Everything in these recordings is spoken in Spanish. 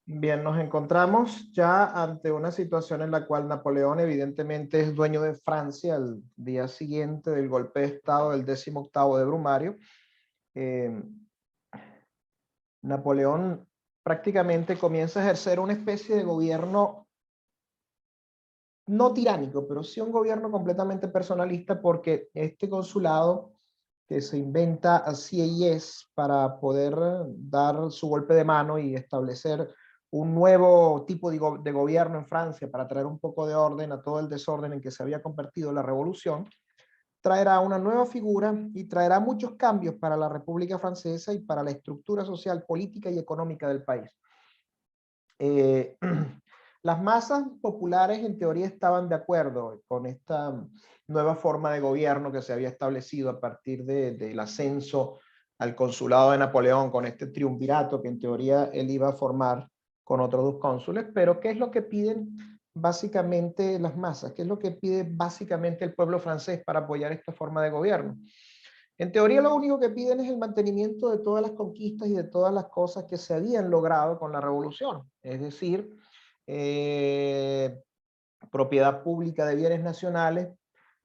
Bien, nos encontramos ya ante una situación en la cual Napoleón evidentemente es dueño de Francia el día siguiente del golpe de Estado del 18º de Brumario. Eh, Napoleón prácticamente comienza a ejercer una especie de gobierno no tiránico, pero sí un gobierno completamente personalista, porque este consulado que se inventa a Sieyès para poder dar su golpe de mano y establecer un nuevo tipo de gobierno en Francia para traer un poco de orden a todo el desorden en que se había convertido la revolución, traerá una nueva figura y traerá muchos cambios para la República Francesa y para la estructura social, política y económica del país. Eh, las masas populares en teoría estaban de acuerdo con esta nueva forma de gobierno que se había establecido a partir del ascenso al consulado de Napoleón, con este triunvirato que en teoría él iba a formar con otros dos cónsules. Pero ¿qué es lo que piden básicamente las masas? ¿Qué es lo que pide básicamente el pueblo francés para apoyar esta forma de gobierno? En teoría lo único que piden es el mantenimiento de todas las conquistas y de todas las cosas que se habían logrado con la revolución. Es decir, eh, propiedad pública de bienes nacionales,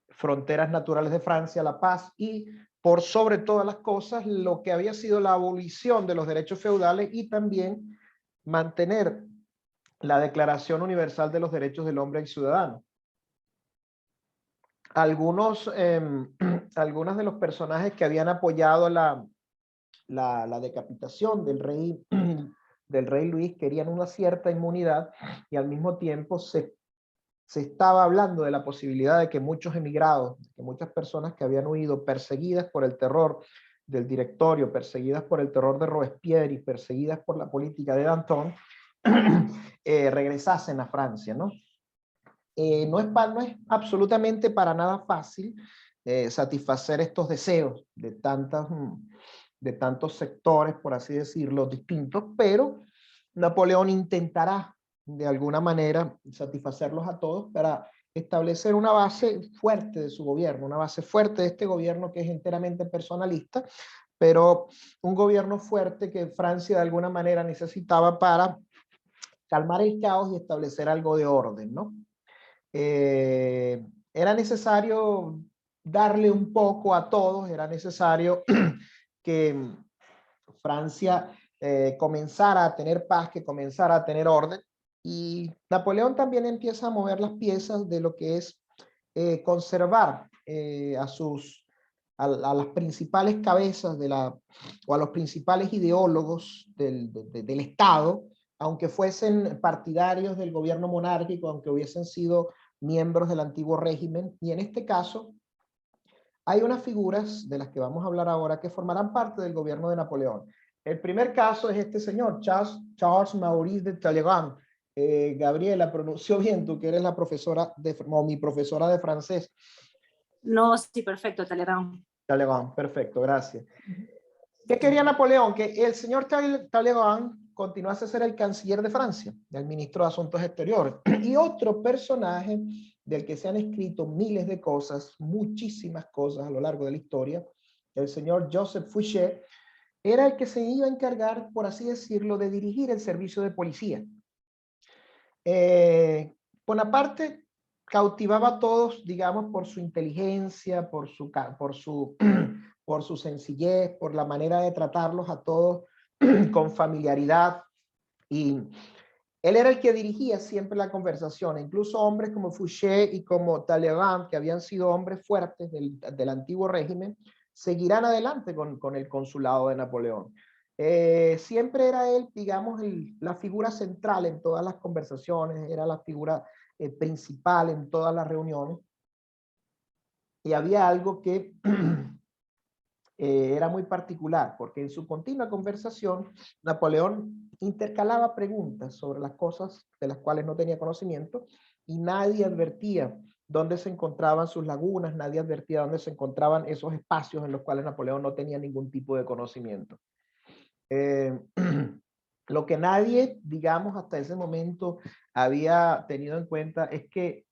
fronteras naturales de Francia, la paz y, por sobre todas las cosas, lo que había sido la abolición de los derechos feudales y también mantener la Declaración Universal de los Derechos del Hombre y Ciudadano. Algunos, algunos de los personajes que habían apoyado la decapitación del rey Luis querían una cierta inmunidad, y al mismo tiempo se estaba hablando de la posibilidad de que muchos emigrados, que muchas personas que habían huido perseguidas por el terror del Directorio, perseguidas por el terror de Robespierre y perseguidas por la política de Danton, regresasen a Francia, ¿no? No es absolutamente para nada fácil satisfacer estos deseos de tantos sectores, por así decirlo, distintos, pero Napoleón intentará de alguna manera satisfacerlos a todos para establecer una base fuerte de su gobierno, una base fuerte de este gobierno que es enteramente personalista, pero un gobierno fuerte que Francia de alguna manera necesitaba para calmar el caos y establecer algo de orden, ¿no? Era necesario darle un poco a todos, era necesario que Francia comenzara a tener paz, que comenzara a tener orden, y Napoleón también empieza a mover las piezas de lo que es conservar a las principales cabezas o a los principales ideólogos del Estado, aunque fuesen partidarios del gobierno monárquico, aunque hubiesen sido miembros del antiguo régimen. Y en este caso hay unas figuras de las que vamos a hablar ahora que formarán parte del gobierno de Napoleón. El primer caso es este señor, Charles Maurice de Talleyrand. Gabriela, pronunció bien, tú que eres la profesora mi profesora de francés. No, sí, perfecto, Talleyrand. Talleyrand, perfecto, gracias. ¿Qué quería Napoleón? Que el señor Talleyrand continuase a ser el canciller de Francia, el ministro de Asuntos Exteriores. Y otro personaje del que se han escrito miles de cosas, muchísimas cosas a lo largo de la historia, el señor Joseph Fouché, era el que se iba a encargar, por así decirlo, de dirigir el servicio de policía. Bonaparte cautivaba a todos, digamos, por su inteligencia, por su sencillez, por la manera de tratarlos a todos con familiaridad, y él era el que dirigía siempre la conversación. Incluso hombres como Fouché y como Talleyrand, que habían sido hombres fuertes del antiguo régimen, seguirán adelante con el consulado de Napoleón. Siempre era él, digamos, la figura central en todas las conversaciones, era la figura principal en todas las reuniones. Y había algo que era muy particular, porque en su continua conversación, Napoleón intercalaba preguntas sobre las cosas de las cuales no tenía conocimiento, y nadie advertía dónde se encontraban sus lagunas, nadie advertía dónde se encontraban esos espacios en los cuales Napoleón no tenía ningún tipo de conocimiento. Lo que nadie, digamos, hasta ese momento había tenido en cuenta es que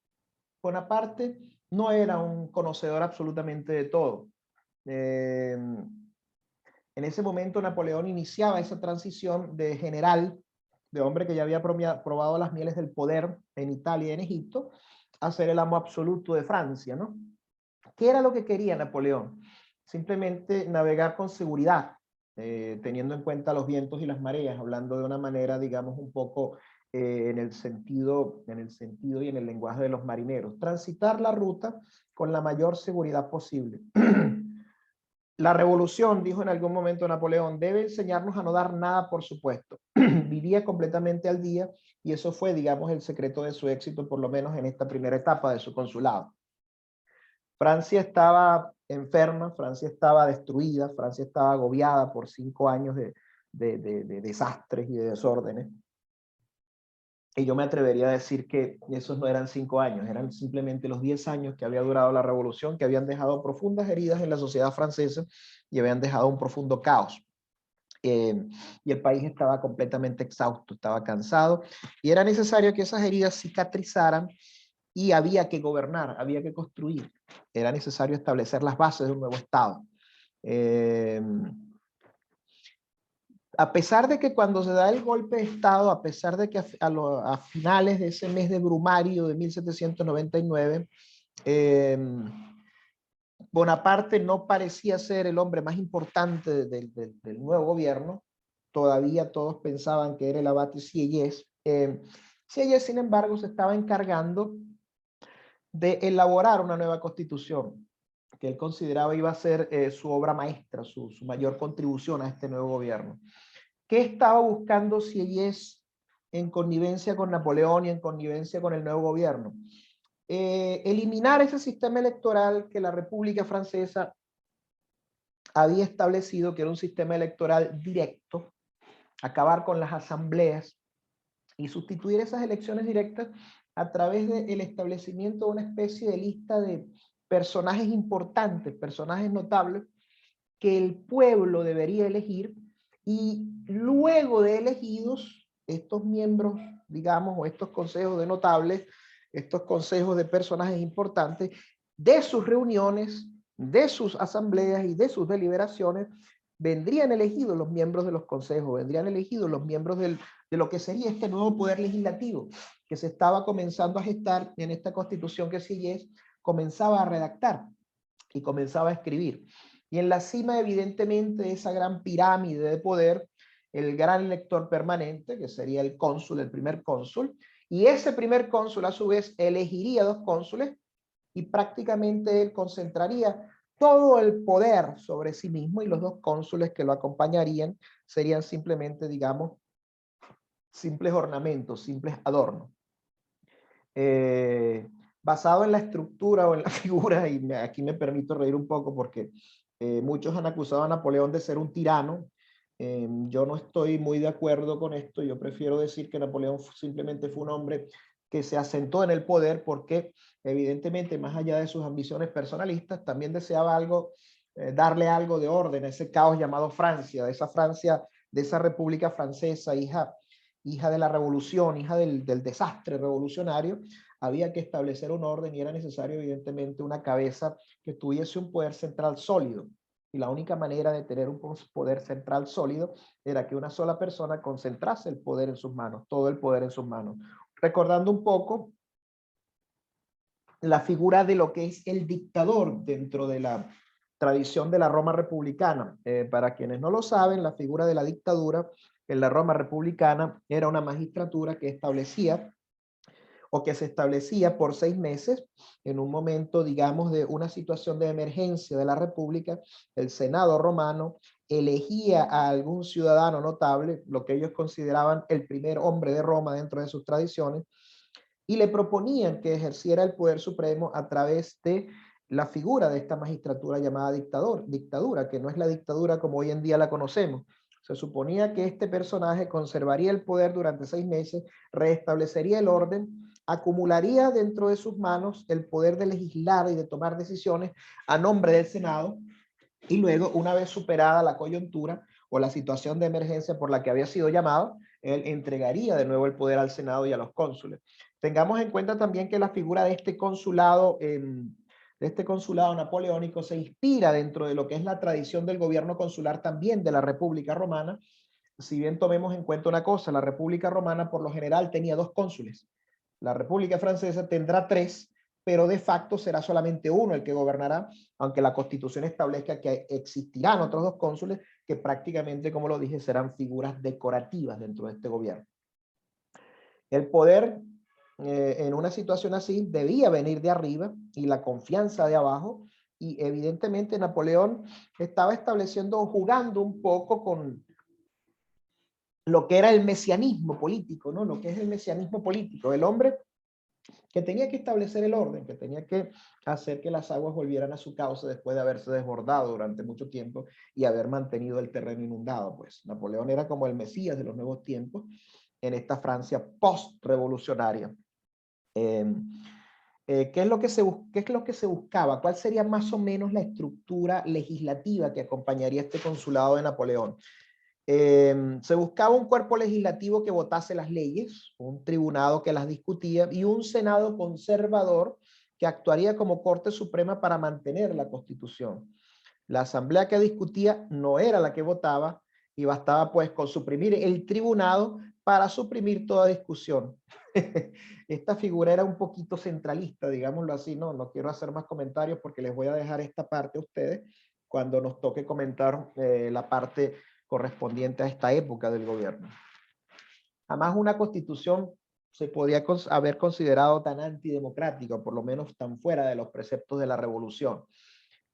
Bonaparte no era un conocedor absolutamente de todo. En ese momento Napoleón iniciaba esa transición de general de hombre que ya había probado las mieles del poder en Italia y en Egipto, a ser el amo absoluto de Francia, ¿no? ¿Qué era lo que quería Napoleón? Simplemente navegar con seguridad, teniendo en cuenta los vientos y las mareas, hablando de una manera, digamos, un poco en el sentido y en el lenguaje de los marineros. Transitar la ruta con la mayor seguridad posible. La revolución, dijo en algún momento Napoleón, debe enseñarnos a no dar nada por supuesto. Vivía completamente al día y eso fue, digamos, el secreto de su éxito, por lo menos en esta primera etapa de su consulado. Francia estaba enferma, Francia estaba destruida, Francia estaba agobiada por 5 años de desastres y de desórdenes. Y yo me atrevería a decir que esos no eran 5 años, eran simplemente los 10 años que había durado la revolución, que habían dejado profundas heridas en la sociedad francesa y habían dejado un profundo caos. Y el país estaba completamente exhausto, estaba cansado, y era necesario que esas heridas cicatrizaran y había que gobernar, había que construir. Era necesario establecer las bases de un nuevo Estado. A pesar de que cuando se da el golpe de Estado, a pesar de que a finales de ese mes de Brumario de 1799, Bonaparte no parecía ser el hombre más importante del nuevo gobierno. Todavía todos pensaban que era el abate Sieyès. Sieyès, sin embargo, se estaba encargando de elaborar una nueva constitución que él consideraba iba a ser su obra maestra, su mayor contribución a este nuevo gobierno. ¿Qué estaba buscando Sieyès en connivencia con Napoleón y en connivencia con el nuevo gobierno? Eliminar ese sistema electoral que la República Francesa había establecido, que era un sistema electoral directo, acabar con las asambleas y sustituir esas elecciones directas a través del establecimiento de una especie de lista de personajes importantes, personajes notables, que el pueblo debería elegir, y luego de elegidos, estos miembros, digamos, o estos consejos de notables, estos consejos de personajes importantes, de sus reuniones, de sus asambleas y de sus deliberaciones, vendrían elegidos los miembros de los consejos, vendrían elegidos los miembros de lo que sería este nuevo poder legislativo que se estaba comenzando a gestar en esta constitución que Sieyès comenzaba a redactar y comenzaba a escribir. Y en la cima, evidentemente, de esa gran pirámide de poder, el gran elector permanente, que sería el cónsul, el primer cónsul, y ese primer cónsul a su vez elegiría 2 cónsules y prácticamente él concentraría todo el poder sobre sí mismo, y los 2 cónsules que lo acompañarían serían simplemente, digamos, simples ornamentos, simples adornos. Basado en la estructura o en la figura, y aquí me permito reír un poco porque muchos han acusado a Napoleón de ser un tirano. Yo no estoy muy de acuerdo con esto. Yo prefiero decir que Napoleón simplemente fue un hombre que se asentó en el poder porque evidentemente, más allá de sus ambiciones personalistas, también deseaba algo, darle algo de orden a ese caos llamado Francia, de esa República Francesa, hija de la revolución, hija del desastre revolucionario. Había que establecer un orden y era necesario evidentemente una cabeza que tuviese un poder central sólido. Y la única manera de tener un poder central sólido era que una sola persona concentrase el poder en sus manos, todo el poder en sus manos. Recordando un poco la figura de lo que es el dictador dentro de la tradición de la Roma republicana. Para quienes no lo saben, la figura de la dictadura en la Roma republicana era una magistratura que establecía o que se establecía por 6 meses en un momento, digamos, de una situación de emergencia de la República. El Senado romano elegía a algún ciudadano notable, lo que ellos consideraban el primer hombre de Roma dentro de sus tradiciones, y le proponían que ejerciera el poder supremo a través de la figura de esta magistratura llamada dictadura, que no es la dictadura como hoy en día la conocemos. Se suponía que este personaje conservaría el poder durante 6 meses, restablecería el orden, acumularía dentro de sus manos el poder de legislar y de tomar decisiones a nombre del Senado, y luego, una vez superada la coyuntura o la situación de emergencia por la que había sido llamado, él entregaría de nuevo el poder al Senado y a los cónsules. Tengamos en cuenta también que la figura de este consulado napoleónico se inspira dentro de lo que es la tradición del gobierno consular también de la República Romana, si bien tomemos en cuenta una cosa, la República Romana por lo general tenía 2 cónsules. La República Francesa tendrá 3, pero de facto será solamente uno el que gobernará, aunque la Constitución establezca que existirán otros 2 cónsules que prácticamente, como lo dije, serán figuras decorativas dentro de este gobierno. El poder en una situación así debía venir de arriba y la confianza de abajo, y evidentemente Napoleón estaba estableciendo, jugando un poco con lo que era el mesianismo político, ¿no? Lo que es el mesianismo político, el hombre que tenía que establecer el orden, que tenía que hacer que las aguas volvieran a su cauce después de haberse desbordado durante mucho tiempo y haber mantenido el terreno inundado. Pues Napoleón era como el Mesías de los nuevos tiempos en esta Francia post-revolucionaria. ¿Qué es lo que se buscaba? ¿Cuál sería más o menos la estructura legislativa que acompañaría este consulado de Napoleón? Se buscaba un cuerpo legislativo que votase las leyes, un tribunado que las discutía y un senado conservador que actuaría como Corte Suprema para mantener la Constitución. La asamblea que discutía no era la que votaba y bastaba pues con suprimir el tribunado para suprimir toda discusión. Esta figura era un poquito centralista, digámoslo así, no quiero hacer más comentarios porque les voy a dejar esta parte a ustedes cuando nos toque comentar la parte correspondiente a esta época del gobierno. Jamás una constitución se podía haber considerado tan antidemocrática, por lo menos tan fuera de los preceptos de la revolución.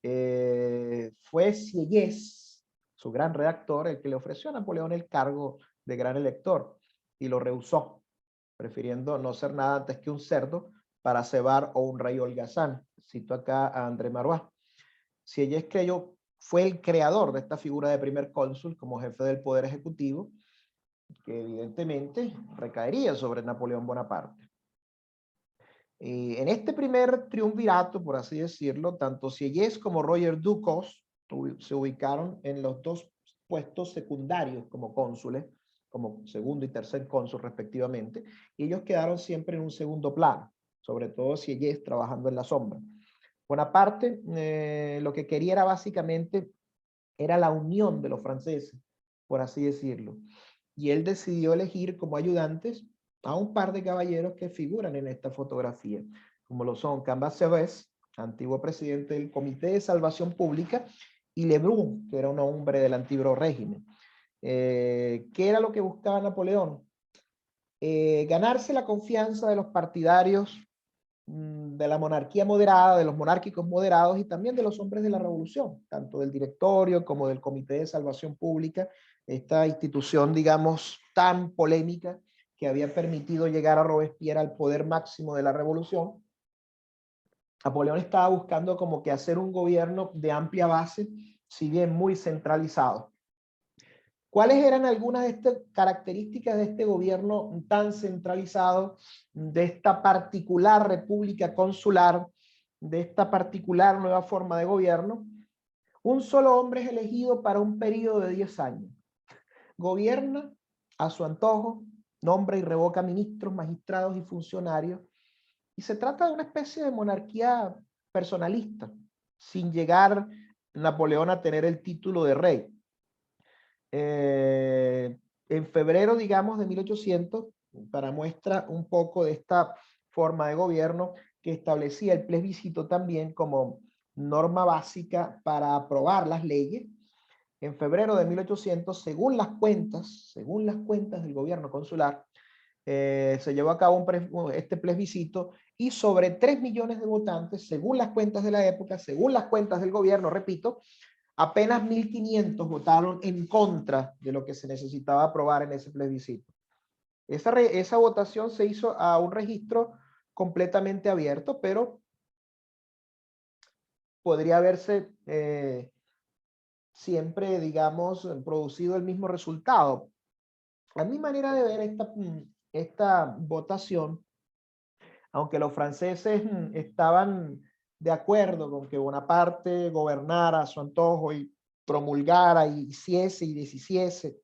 Fue Sieyès, su gran redactor, el que le ofreció a Napoleón el cargo de gran elector y lo rehusó, prefiriendo no ser nada antes que un cerdo para cebar o un rey holgazán. Cito acá a André Marois. Sieyès fue el creador de esta figura de primer cónsul como jefe del poder ejecutivo, que evidentemente recaería sobre Napoleón Bonaparte. En este primer triunvirato, por así decirlo, tanto Sieyès como Roger Ducos se ubicaron en los 2 puestos secundarios como cónsules, como segundo y tercer cónsul respectivamente, y ellos quedaron siempre en un segundo plano, sobre todo Sieyès trabajando en la sombra. Bonaparte lo que quería era básicamente la unión de los franceses, por así decirlo, y él decidió elegir como ayudantes a un par de caballeros que figuran en esta fotografía, como lo son Cambacérès, antiguo presidente del Comité de Salvación Pública, y Lebrun, que era un hombre del antiguo régimen. ¿Qué era lo que buscaba Napoleón? Ganarse la confianza de los partidarios de la monarquía moderada, de los monárquicos moderados y también de los hombres de la revolución, tanto del directorio como del Comité de Salvación Pública, esta institución, digamos, tan polémica que había permitido llegar a Robespierre al poder máximo de la revolución. Napoleón estaba buscando como que hacer un gobierno de amplia base, si bien muy centralizado. ¿Cuáles eran algunas de estas características de este gobierno tan centralizado, de esta particular república consular, de esta particular nueva forma de gobierno? Un solo hombre es elegido para un periodo de 10 años. Gobierna a su antojo, nombra y revoca ministros, magistrados y funcionarios. Y se trata de una especie de monarquía personalista, sin llegar Napoleón a tener el título de rey. En febrero, digamos, de 1800, para muestra un poco de esta forma de gobierno que establecía el plebiscito también como norma básica para aprobar las leyes. En febrero de 1800, según las cuentas del gobierno consular, se llevó a cabo este plebiscito y sobre 3 millones de votantes, según las cuentas de la época, según las cuentas del gobierno, repito, apenas 1.500 votaron en contra de lo que se necesitaba aprobar en ese plebiscito. Esa votación se hizo a un registro completamente abierto, pero podría haberse siempre, digamos, producido el mismo resultado. A mi manera de ver esta votación, aunque los franceses estaban de acuerdo con que Bonaparte gobernara a su antojo y promulgara y hiciese y deshiciese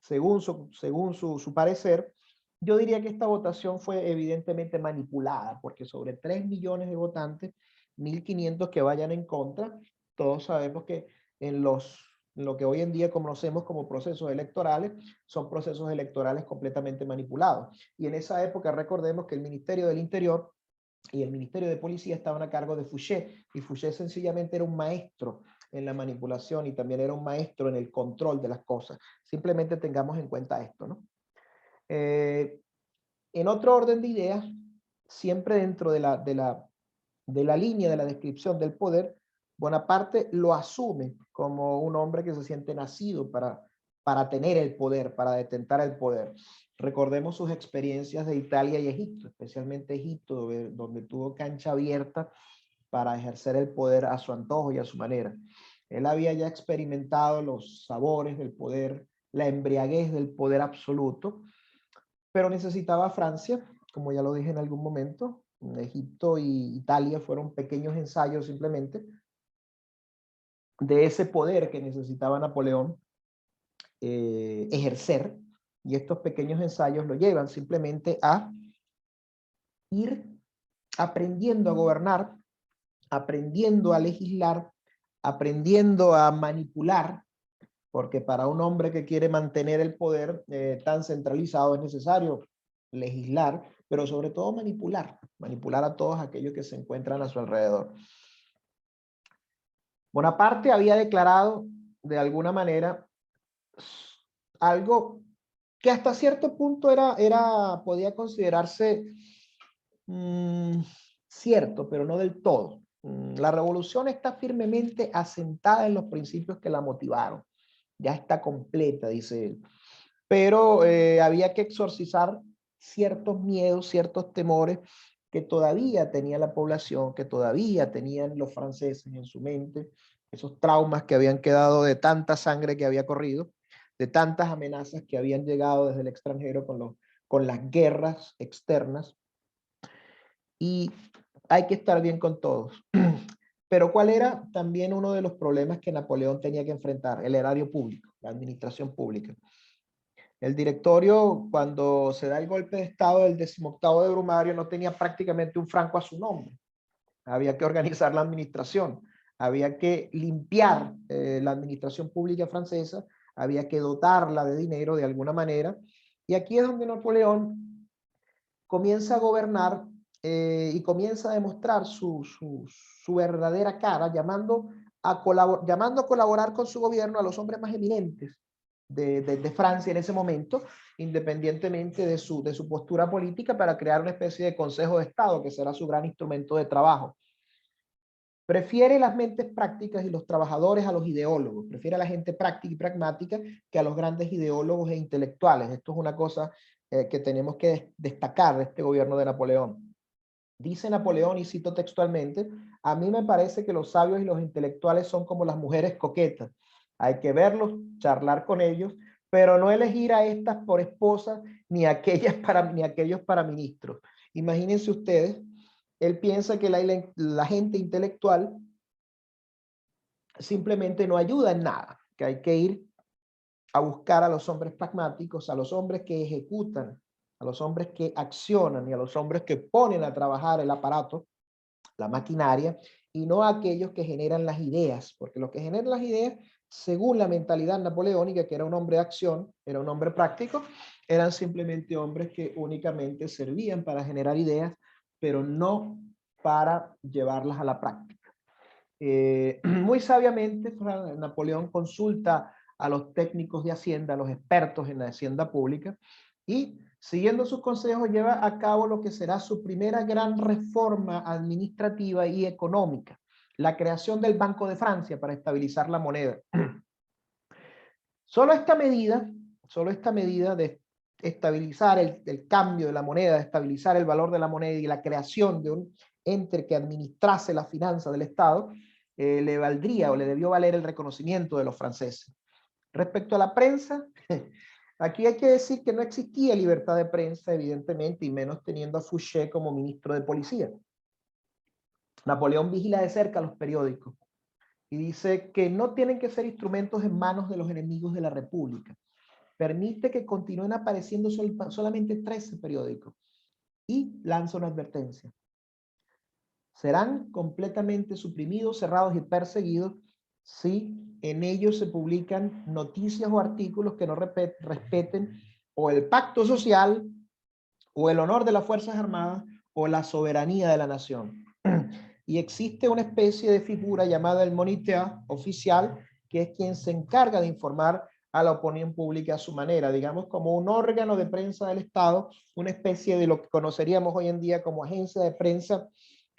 según su parecer, yo diría que esta votación fue evidentemente manipulada, porque sobre 3 millones de votantes, 1.500 que vayan en contra, todos sabemos que en los lo que hoy en día conocemos como procesos electorales, son procesos electorales completamente manipulados. Y en esa época recordemos que el Ministerio del Interior y el Ministerio de Policía estaban a cargo de Fouché, y Fouché sencillamente era un maestro en la manipulación y también era un maestro en el control de las cosas. Simplemente tengamos en cuenta esto, ¿no? En otro orden de ideas, siempre dentro de la línea de la descripción del poder, Bonaparte lo asume como un hombre que se siente nacido para tener el poder, para detentar el poder. Recordemos sus experiencias de Italia y Egipto, especialmente Egipto, donde tuvo cancha abierta para ejercer el poder a su antojo y a su manera. Él había ya experimentado los sabores del poder, la embriaguez del poder absoluto, pero necesitaba Francia, como ya lo dije en algún momento. Egipto y Italia fueron pequeños ensayos simplemente de ese poder que necesitaba Napoleón ejercer, y estos pequeños ensayos lo llevan simplemente a ir aprendiendo a gobernar, aprendiendo a legislar, aprendiendo a manipular, porque para un hombre que quiere mantener el poder tan centralizado es necesario legislar, pero sobre todo manipular a todos aquellos que se encuentran a su alrededor. Bonaparte había declarado de alguna manera algo que hasta cierto punto podía considerarse cierto, pero no del todo. La revolución está firmemente asentada en los principios que la motivaron. Ya está completa, dice él. Pero había que exorcizar ciertos miedos, ciertos temores que todavía tenía la población, que todavía tenían los franceses en su mente, esos traumas que habían quedado de tanta sangre que había corrido, de tantas amenazas que habían llegado desde el extranjero con las guerras externas. Y hay que estar bien con todos. Pero ¿cuál era también uno de los problemas que Napoleón tenía que enfrentar? El erario público, la administración pública. El directorio, cuando se da el golpe de estado del 18º de Brumario, no tenía prácticamente un franco a su nombre. Había que organizar la administración, había que limpiar la administración pública francesa, había que dotarla de dinero de alguna manera. Y aquí es donde Napoleón comienza a gobernar y comienza a demostrar su verdadera cara, llamando a colaborar con su gobierno a los hombres más eminentes de Francia en ese momento, independientemente de su postura política, para crear una especie de Consejo de Estado, que será su gran instrumento de trabajo. Prefiere las mentes prácticas y los trabajadores a los ideólogos, prefiere a la gente práctica y pragmática que a los grandes ideólogos e intelectuales. Esto es una cosa que tenemos que destacar de este gobierno de Napoleón. Dice Napoleón, y cito textualmente: a mí me parece que los sabios y los intelectuales son como las mujeres coquetas. Hay que verlos, charlar con ellos, pero no elegir a estas por esposas, ni aquellos para ministros. Imagínense ustedes, él piensa que la gente intelectual simplemente no ayuda en nada, que hay que ir a buscar a los hombres pragmáticos, a los hombres que ejecutan, a los hombres que accionan y a los hombres que ponen a trabajar el aparato, la maquinaria, y no a aquellos que generan las ideas, porque los que generan las ideas, según la mentalidad napoleónica, que era un hombre de acción, era un hombre práctico, eran simplemente hombres que únicamente servían para generar ideas, pero no para llevarlas a la práctica. Muy sabiamente, Napoleón consulta a los técnicos de Hacienda, a los expertos en la Hacienda pública, y siguiendo sus consejos lleva a cabo lo que será su primera gran reforma administrativa y económica, la creación del Banco de Francia para estabilizar la moneda. Solo esta medida de estabilizar el cambio de la moneda, de estabilizar el valor de la moneda y la creación de un ente que administrase la finanza del Estado, le valdría o le debió valer el reconocimiento de los franceses. Respecto a la prensa, aquí hay que decir que no existía libertad de prensa, evidentemente, y menos teniendo a Fouché como ministro de policía. Napoleón vigila de cerca los periódicos y dice que no tienen que ser instrumentos en manos de los enemigos de la República. Permite que continúen apareciendo solamente 13 periódicos y lanza una advertencia: serán completamente suprimidos, cerrados y perseguidos si en ellos se publican noticias o artículos que no respeten o el pacto social, o el honor de las Fuerzas Armadas, o la soberanía de la nación. Y existe una especie de figura llamada el moniteur oficial, que es quien se encarga de informar a la opinión pública a su manera, digamos como un órgano de prensa del Estado, una especie de lo que conoceríamos hoy en día como agencia de prensa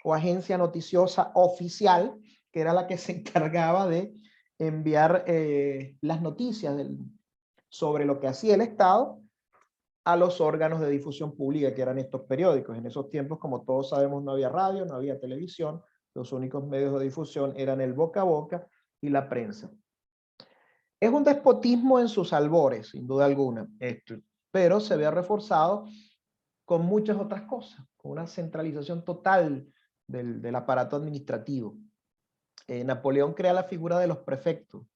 o agencia noticiosa oficial, que era la que se encargaba de enviar las noticias sobre lo que hacía el Estado a los órganos de difusión pública, que eran estos periódicos. En esos tiempos, como todos sabemos, no había radio, no había televisión, los únicos medios de difusión eran el boca a boca y la prensa. Es un despotismo en sus albores, sin duda alguna, pero se ve reforzado con muchas otras cosas, con una centralización total del aparato administrativo. Napoleón crea la figura de los prefectos,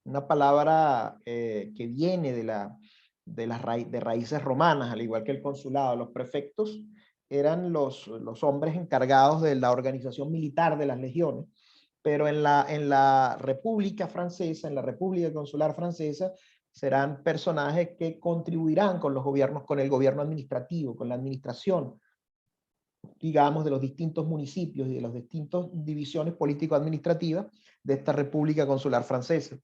una palabra que viene de raíces romanas, al igual que el consulado. Los prefectos eran los hombres encargados de la organización militar de las legiones, pero en la República Francesa, en la República Consular Francesa, serán personajes que contribuirán con los gobiernos, con el gobierno administrativo, con la administración, digamos, de los distintos municipios y de las distintas divisiones político-administrativas de esta República Consular Francesa.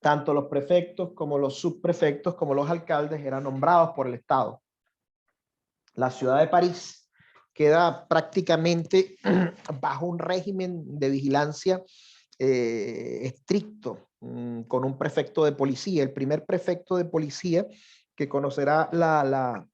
Tanto los prefectos como los subprefectos como los alcaldes eran nombrados por el Estado. La ciudad de París queda prácticamente bajo un régimen de vigilancia estricto, con un prefecto de policía, el primer prefecto de policía que conocerá la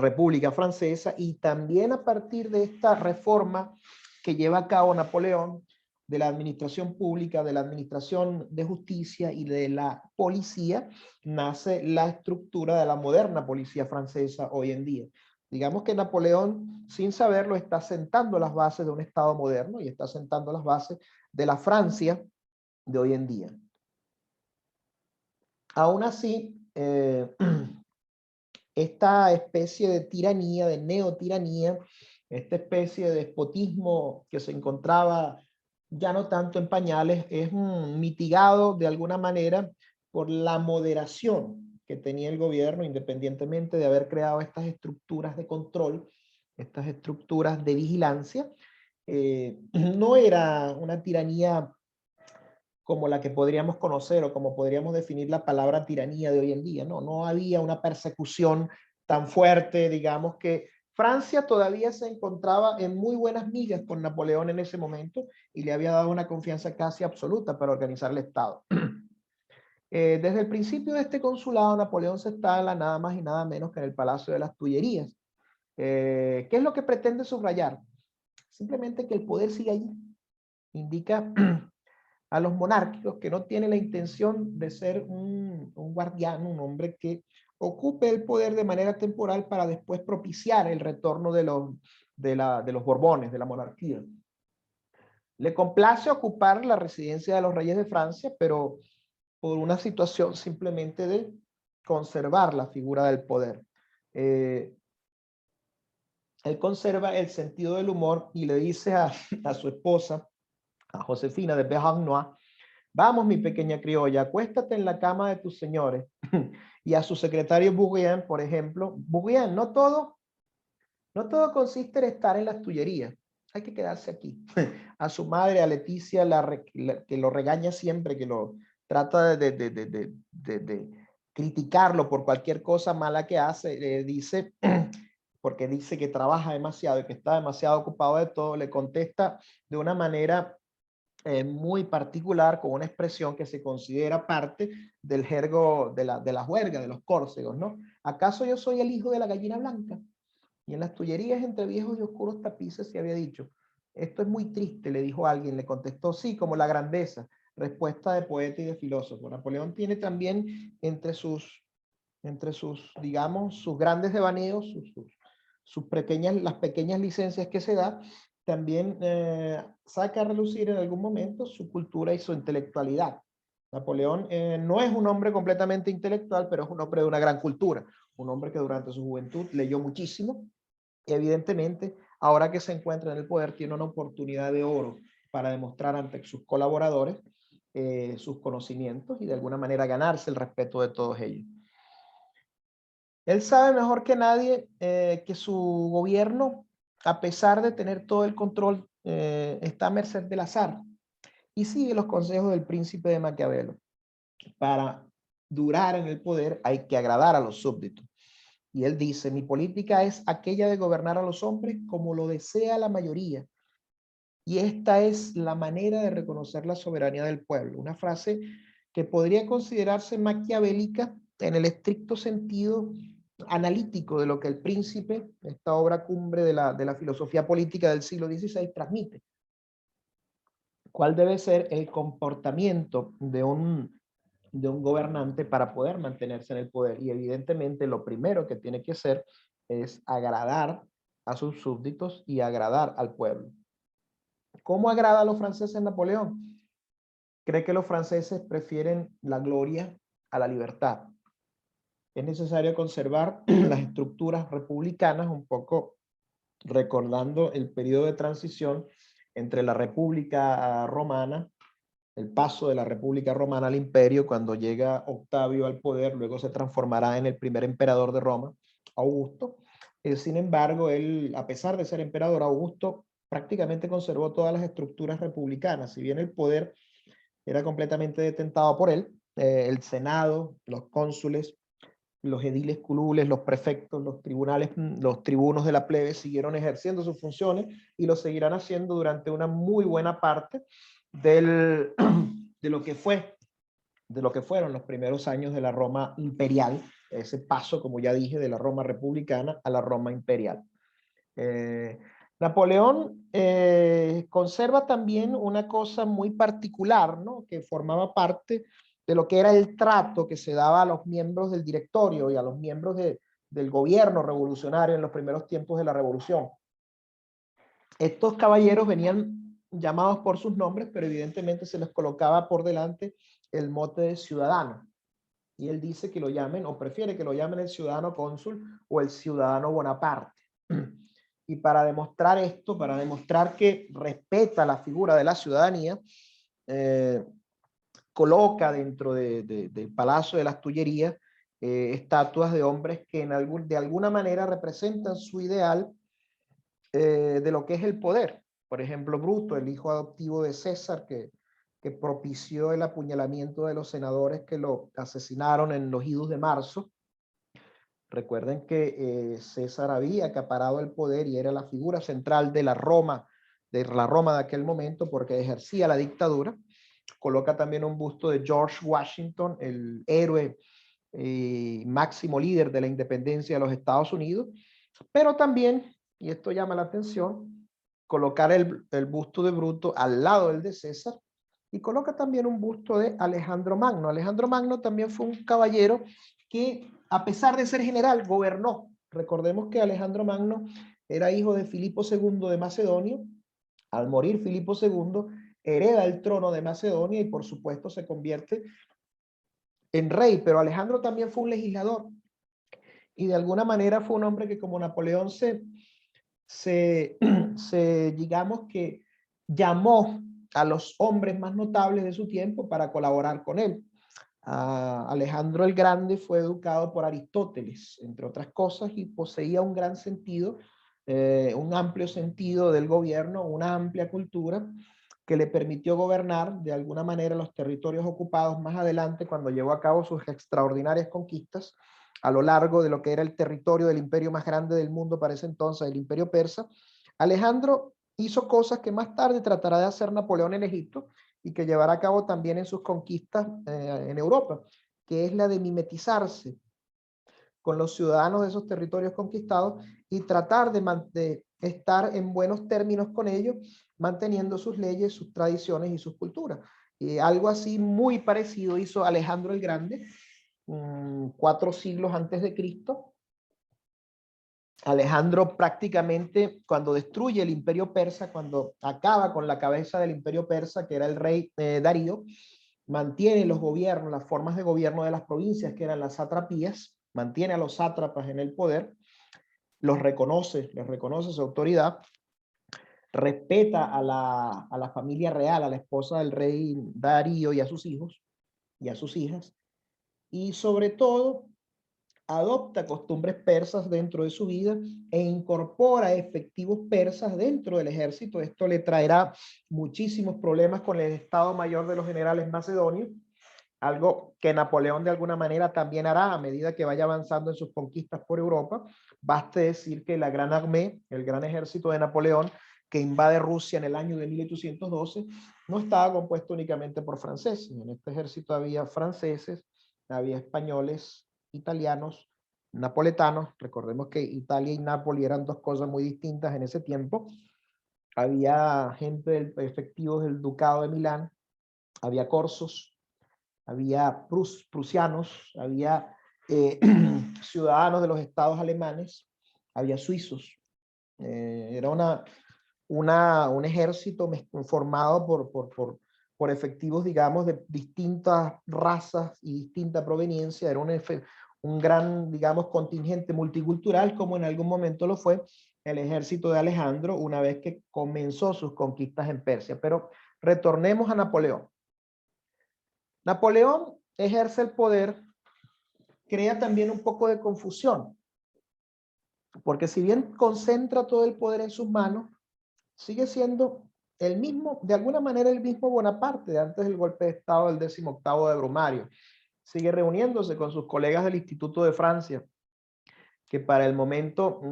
República Francesa, y también a partir de esta reforma que lleva a cabo Napoleón, de la administración pública, de la administración de justicia y de la policía, nace la estructura de la moderna policía francesa hoy en día. Digamos que Napoleón, sin saberlo, está sentando las bases de un Estado moderno y está sentando las bases de la Francia de hoy en día. Aún así, esta especie de tiranía, de neotiranía, esta especie de despotismo que se encontraba ya no tanto en pañales, es mitigado de alguna manera por la moderación que tenía el gobierno, independientemente de haber creado estas estructuras de control, estas estructuras de vigilancia. No era una tiranía como la que podríamos conocer o como podríamos definir la palabra tiranía de hoy en día. No, no había una persecución tan fuerte, digamos que Francia todavía se encontraba en muy buenas migas con Napoleón en ese momento y le había dado una confianza casi absoluta para organizar el Estado. Desde el principio de este consulado, Napoleón se instala nada más y nada menos que en el Palacio de las Tullerías. ¿Qué es lo que pretende subrayar? Simplemente que el poder sigue allí. Indica a los monárquicos que no tiene la intención de ser un guardián, un hombre que ocupe el poder de manera temporal para después propiciar el retorno de los Borbones, de la monarquía. Le complace ocupar la residencia de los reyes de Francia, pero por una situación simplemente de conservar la figura del poder. Él conserva el sentido del humor y le dice a su esposa, a Josefina de Beauharnois: vamos, mi pequeña criolla, acuéstate en la cama de tus señores. Y a su secretario Bourrienne, por ejemplo: Bourrienne, no todo consiste en estar en las tullerías, hay que quedarse aquí. A su madre, a Leticia, que lo regaña siempre, que lo trata de criticarlo por cualquier cosa mala que hace, le dice, porque dice que trabaja demasiado y que está demasiado ocupado de todo, le contesta de una manera muy particular, con una expresión que se considera parte del jergo de la juerga de los córcegos, ¿no? ¿Acaso yo soy el hijo de la gallina blanca? Y en las tullerías entre viejos y oscuros tapices se había dicho: esto es muy triste, le dijo alguien. Le contestó: sí, como la grandeza. Respuesta de poeta y de filósofo. Napoleón tiene también entre sus, digamos, sus grandes devaneos, las pequeñas licencias que se da, también saca a relucir en algún momento su cultura y su intelectualidad. Napoleón no es un hombre completamente intelectual, pero es un hombre de una gran cultura, un hombre que durante su juventud leyó muchísimo, y evidentemente ahora que se encuentra en el poder tiene una oportunidad de oro para demostrar ante sus colaboradores sus conocimientos y de alguna manera ganarse el respeto de todos ellos. Él sabe mejor que nadie que su gobierno, a pesar de tener todo el control, está a merced del azar y sigue los consejos del príncipe de Maquiavelo. Para durar en el poder hay que agradar a los súbditos. Y él dice, mi política es aquella de gobernar a los hombres como lo desea la mayoría. Y esta es la manera de reconocer la soberanía del pueblo. Una frase que podría considerarse maquiavélica en el estricto sentido analítico de lo que el príncipe, esta obra cumbre de la filosofía política del siglo XVI, transmite. ¿Cuál debe ser el comportamiento de un gobernante para poder mantenerse en el poder? Y evidentemente lo primero que tiene que hacer es agradar a sus súbditos y agradar al pueblo. ¿Cómo agrada a los franceses Napoleón? Cree que los franceses prefieren la gloria a la libertad. Es necesario conservar las estructuras republicanas, un poco recordando el periodo de transición entre la República Romana, el paso de la República Romana al imperio, cuando llega Octavio al poder, luego se transformará en el primer emperador de Roma, Augusto. Sin embargo, él, a pesar de ser emperador, Augusto prácticamente conservó todas las estructuras republicanas, si bien el poder era completamente detentado por él, el Senado, los cónsules, los ediles curules, los prefectos, los tribunales, los tribunos de la plebe siguieron ejerciendo sus funciones y lo seguirán haciendo durante una muy buena parte de lo que fueron los primeros años de la Roma imperial, ese paso, como ya dije, de la Roma republicana a la Roma imperial. Napoleón conserva también una cosa muy particular, ¿no?, que formaba parte de lo que era el trato que se daba a los miembros del directorio y a los miembros del gobierno revolucionario en los primeros tiempos de la revolución. Estos caballeros venían llamados por sus nombres, pero evidentemente se les colocaba por delante el mote de ciudadano. Y él dice que lo llamen, o prefiere que lo llamen el ciudadano cónsul o el ciudadano Bonaparte. Y para demostrar esto, para demostrar que respeta la figura de la ciudadanía, coloca dentro del Palacio de las Tullerías estatuas de hombres que de alguna manera representan su ideal de lo que es el poder. Por ejemplo, Bruto, el hijo adoptivo de César, que propició el apuñalamiento de los senadores que lo asesinaron en los Idus de marzo. Recuerden que César había acaparado el poder y era la figura central de la Roma de aquel momento, porque ejercía la dictadura. Coloca también un busto de George Washington, el héroe máximo líder de la independencia de los Estados Unidos, pero también, y esto llama la atención, colocar el busto de Bruto al lado del de César, y coloca también un busto de Alejandro Magno. Alejandro Magno también fue un caballero que, a pesar de ser general, gobernó. Recordemos que Alejandro Magno era hijo de Filipo II de Macedonia. Al morir Filipo II, hereda el trono de Macedonia y por supuesto se convierte en rey, pero Alejandro también fue un legislador y de alguna manera fue un hombre que, como Napoleón, digamos que llamó a los hombres más notables de su tiempo para colaborar con él. Alejandro el Grande fue educado por Aristóteles, entre otras cosas, y poseía un gran sentido, un amplio sentido del gobierno, una amplia cultura que le permitió gobernar de alguna manera los territorios ocupados más adelante cuando llevó a cabo sus extraordinarias conquistas a lo largo de lo que era el territorio del imperio más grande del mundo para ese entonces, el imperio persa. Alejandro hizo cosas que más tarde tratará de hacer Napoleón en Egipto y que llevará a cabo también en sus conquistas en Europa, que es la de mimetizarse con los ciudadanos de esos territorios conquistados y tratar de estar en buenos términos con ellos, manteniendo sus leyes, sus tradiciones y sus culturas. Algo así muy parecido hizo Alejandro el Grande, 4 siglos antes de Cristo. Alejandro prácticamente, cuando destruye el imperio persa, cuando acaba con la cabeza del imperio persa, que era el rey Darío, mantiene los gobiernos, las formas de gobierno de las provincias, que eran las satrapías, mantiene a los sátrapas en el poder, les reconoce su autoridad, respeta a la familia real, a la esposa del rey Darío y a sus hijos y a sus hijas, y sobre todo adopta costumbres persas dentro de su vida e incorpora efectivos persas dentro del ejército. Esto le traerá muchísimos problemas con el Estado Mayor de los Generales Macedonios, algo que Napoleón de alguna manera también hará a medida que vaya avanzando en sus conquistas por Europa. Baste decir que la Gran Armée, el gran ejército de Napoleón, que invade Rusia en el año de 1812, no estaba compuesto únicamente por franceses. En este ejército había franceses, había españoles, italianos, napoletanos. Recordemos que Italia y Nápoles eran dos cosas muy distintas en ese tiempo. Había gente efectivos del Ducado de Milán, había corsos, había prusianos, había ciudadanos de los estados alemanes, había suizos. Era un ejército formado por efectivos, digamos, de distintas razas y distinta proveniencia. Era un gran, digamos, contingente multicultural, como en algún momento lo fue el ejército de Alejandro una vez que comenzó sus conquistas en Persia. Pero retornemos a Napoleón. Napoleón ejerce el poder, crea también un poco de confusión, porque si bien concentra todo el poder en sus manos, sigue siendo el mismo, de alguna manera el mismo Bonaparte de antes del golpe de estado del 18º de Brumario. Sigue reuniéndose con sus colegas del Instituto de Francia, que para el momento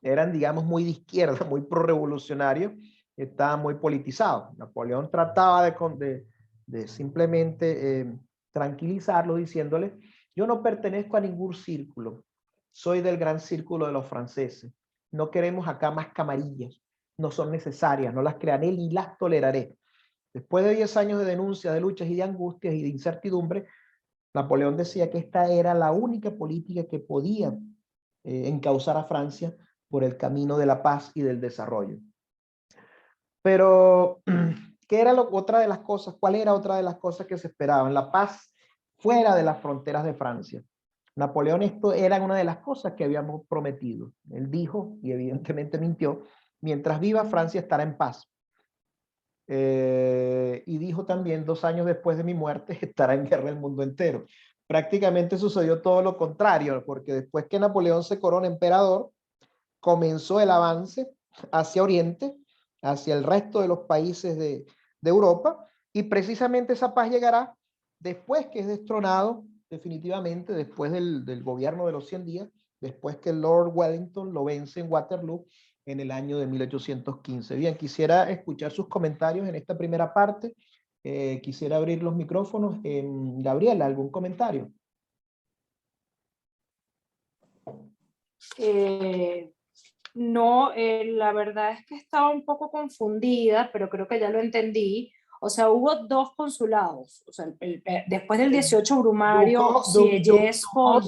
eran, digamos, muy de izquierda, muy prorrevolucionarios, estaban muy politizados. Napoleón trataba de simplemente tranquilizarlo diciéndole: yo no pertenezco a ningún círculo, soy del gran círculo de los franceses, no queremos acá más camarillas, no son necesarias, no las crearé ni las toleraré. Después de 10 años de denuncias, de luchas y de angustias y de incertidumbre, Napoleón decía que esta era la única política que podía encauzar a Francia por el camino de la paz y del desarrollo. Pero, ¿qué era otra de las cosas? ¿Cuál era otra de las cosas que se esperaban? La paz fuera de las fronteras de Francia. Napoleón, esto era una de las cosas que habíamos prometido. Él dijo, y evidentemente mintió: mientras viva, Francia estará en paz. Y dijo también, 2 años después de mi muerte, estará en guerra el mundo entero. Prácticamente sucedió todo lo contrario, porque después que Napoleón se corona emperador, comenzó el avance hacia Oriente, hacia el resto de los países de Europa, y precisamente esa paz llegará después que es destronado definitivamente, después del gobierno de los 100 días, después que Lord Wellington lo vence en Waterloo en el año de 1815. Bien, quisiera escuchar sus comentarios en esta primera parte. Quisiera abrir los micrófonos. Gabriela, ¿algún comentario? No, la verdad es que estaba un poco confundida, pero creo que ya lo entendí. O sea, hubo dos consulados. O sea, después del 18 Brumario, Dupont,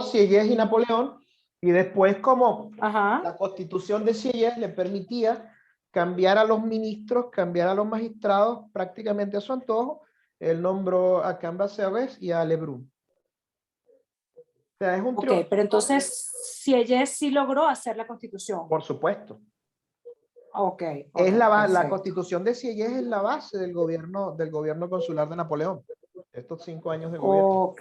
Sieyès y Napoleón, y después, como Ajá. la constitución de Sieyès le permitía cambiar a los ministros, cambiar a los magistrados prácticamente a su antojo, él nombró a Cambacérès y a Lebrun. O sea, es un Ok, triunfo. pero entonces Sieyès sí logró hacer la constitución. Por supuesto. Ok. Es la constitución de Sieyès es la base del gobierno consular de Napoleón. Estos 5 años de gobierno.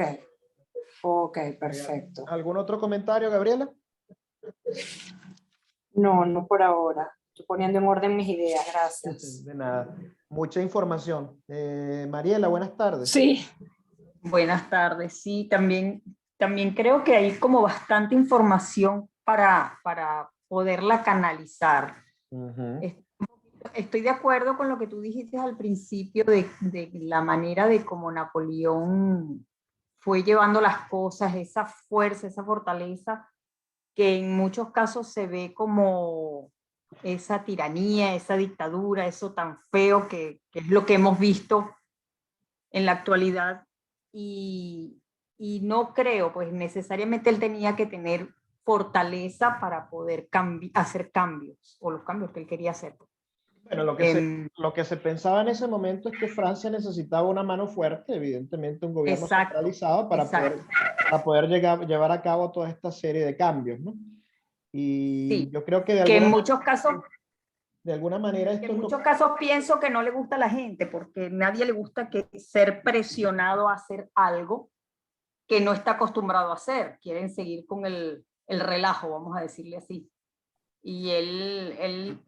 Ok, perfecto. ¿Algún otro comentario, Gabriela? No, no por ahora. Estoy poniendo en orden mis ideas, gracias. De nada. Mucha información. Mariela, buenas tardes. Sí. Buenas tardes. Sí, también creo que hay como bastante información para poderla canalizar. Estoy de acuerdo con lo que tú dijiste al principio de la manera de cómo Napoleón fue llevando las cosas, esa fuerza, esa fortaleza, que en muchos casos se ve como esa tiranía, esa dictadura, eso tan feo que es lo que hemos visto en la actualidad. Y no creo, pues necesariamente él tenía que tener fortaleza para poder hacer cambios, o los cambios que él quería hacer. Bueno, lo que se pensaba en ese momento es que Francia necesitaba una mano fuerte, evidentemente un gobierno centralizado para poder llevar a cabo toda esta serie de cambios, ¿no? Y sí, yo creo que en muchos casos De alguna manera En esto es lo muchos casos pienso que no le gusta a la gente, porque a nadie le gusta ser presionado a hacer algo que no está acostumbrado a hacer. Quieren seguir con el relajo, vamos a decirle así. Y él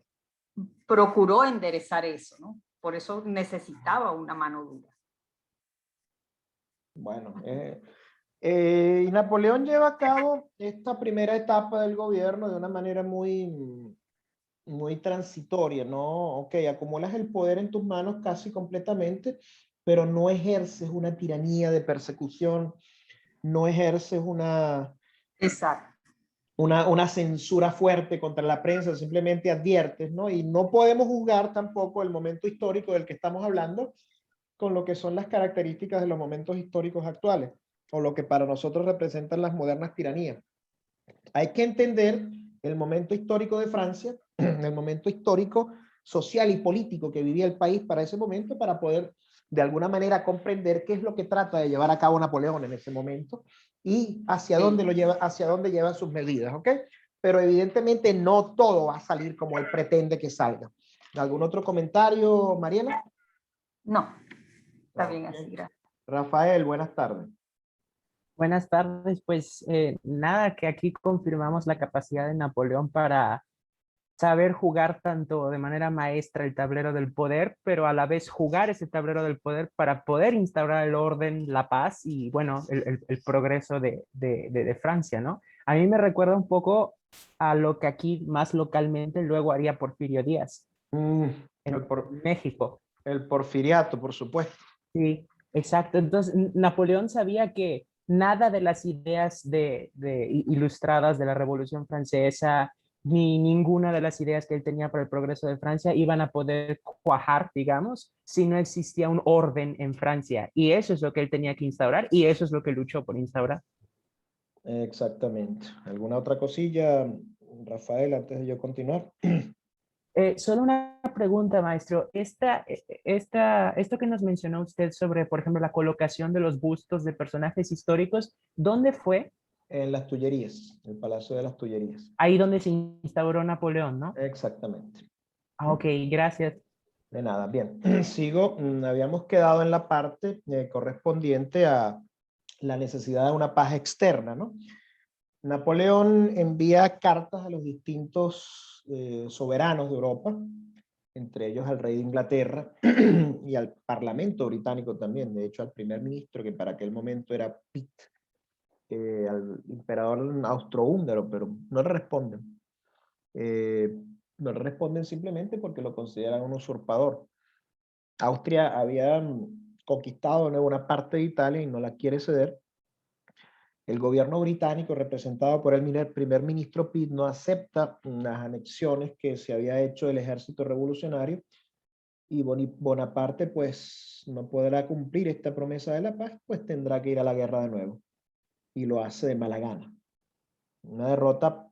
procuró enderezar eso, ¿no? Por eso necesitaba una mano dura. bueno. Y Napoleón lleva a cabo esta primera etapa del gobierno de una manera muy transitoria, ¿no? Ok, acumulas el poder en tus manos casi completamente, pero no ejerces una tiranía de persecución, no ejerces Exacto. una censura fuerte contra la prensa, simplemente adviertes, ¿no? Y no podemos juzgar tampoco el momento histórico del que estamos hablando con lo que son las características de los momentos históricos actuales, o lo que para nosotros representan las modernas tiranías. Hay que entender el momento histórico de Francia, el momento histórico social y político que vivía el país para ese momento, para poder de alguna manera comprender qué es lo que trata de llevar a cabo Napoleón en ese momento y hacia dónde lo lleva, hacia dónde llevan sus medidas, ¿ok? Pero evidentemente no todo va a salir como él pretende que salga. ¿Algún otro comentario, Mariela? No, está Okay. bien así, gracias. Rafael, buenas tardes. Buenas tardes, pues nada, que aquí confirmamos la capacidad de Napoleón para saber jugar tanto de manera maestra el tablero del poder, pero a la vez jugar ese tablero del poder para poder instaurar el orden, la paz y bueno, el progreso de Francia, ¿no? A mí me recuerda un poco a lo que aquí más localmente luego haría Porfirio Díaz El, en México. el porfiriato, por supuesto. Sí, exacto. Entonces, Napoleón sabía que nada de las ideas ilustradas de la Revolución Francesa, ni ninguna de las ideas que él tenía para el progreso de Francia iban a poder cuajar, digamos, si no existía un orden en Francia. Y eso es lo que él tenía que instaurar y eso es lo que luchó por instaurar. Exactamente. ¿Alguna otra cosilla, Rafael, antes de yo continuar? Solo una pregunta, maestro. Esto que nos mencionó usted sobre, por ejemplo, la colocación de los bustos de personajes históricos, ¿dónde fue? En las Tullerías, el Palacio de las Tullerías. Ahí donde se instauró Napoleón, ¿no? Exactamente. Ah, ok, gracias. De nada, bien. Sigo. Habíamos quedado en la parte correspondiente a la necesidad de una paz externa, ¿no? Napoleón envía cartas a los distintos soberanos de Europa, entre ellos al rey de Inglaterra y al Parlamento británico también, de hecho al primer ministro, que para aquel momento era Pitt, al emperador austrohúngaro, pero no le responden. No le responden simplemente porque lo consideran un usurpador. Austria había conquistado de nuevo una parte de Italia y no la quiere ceder. El gobierno británico, representado por el primer ministro Pitt, no acepta las anexiones que se había hecho del ejército revolucionario y Bonaparte pues no podrá cumplir esta promesa de la paz, pues tendrá que ir a la guerra de nuevo y lo hace de mala gana. Una derrota,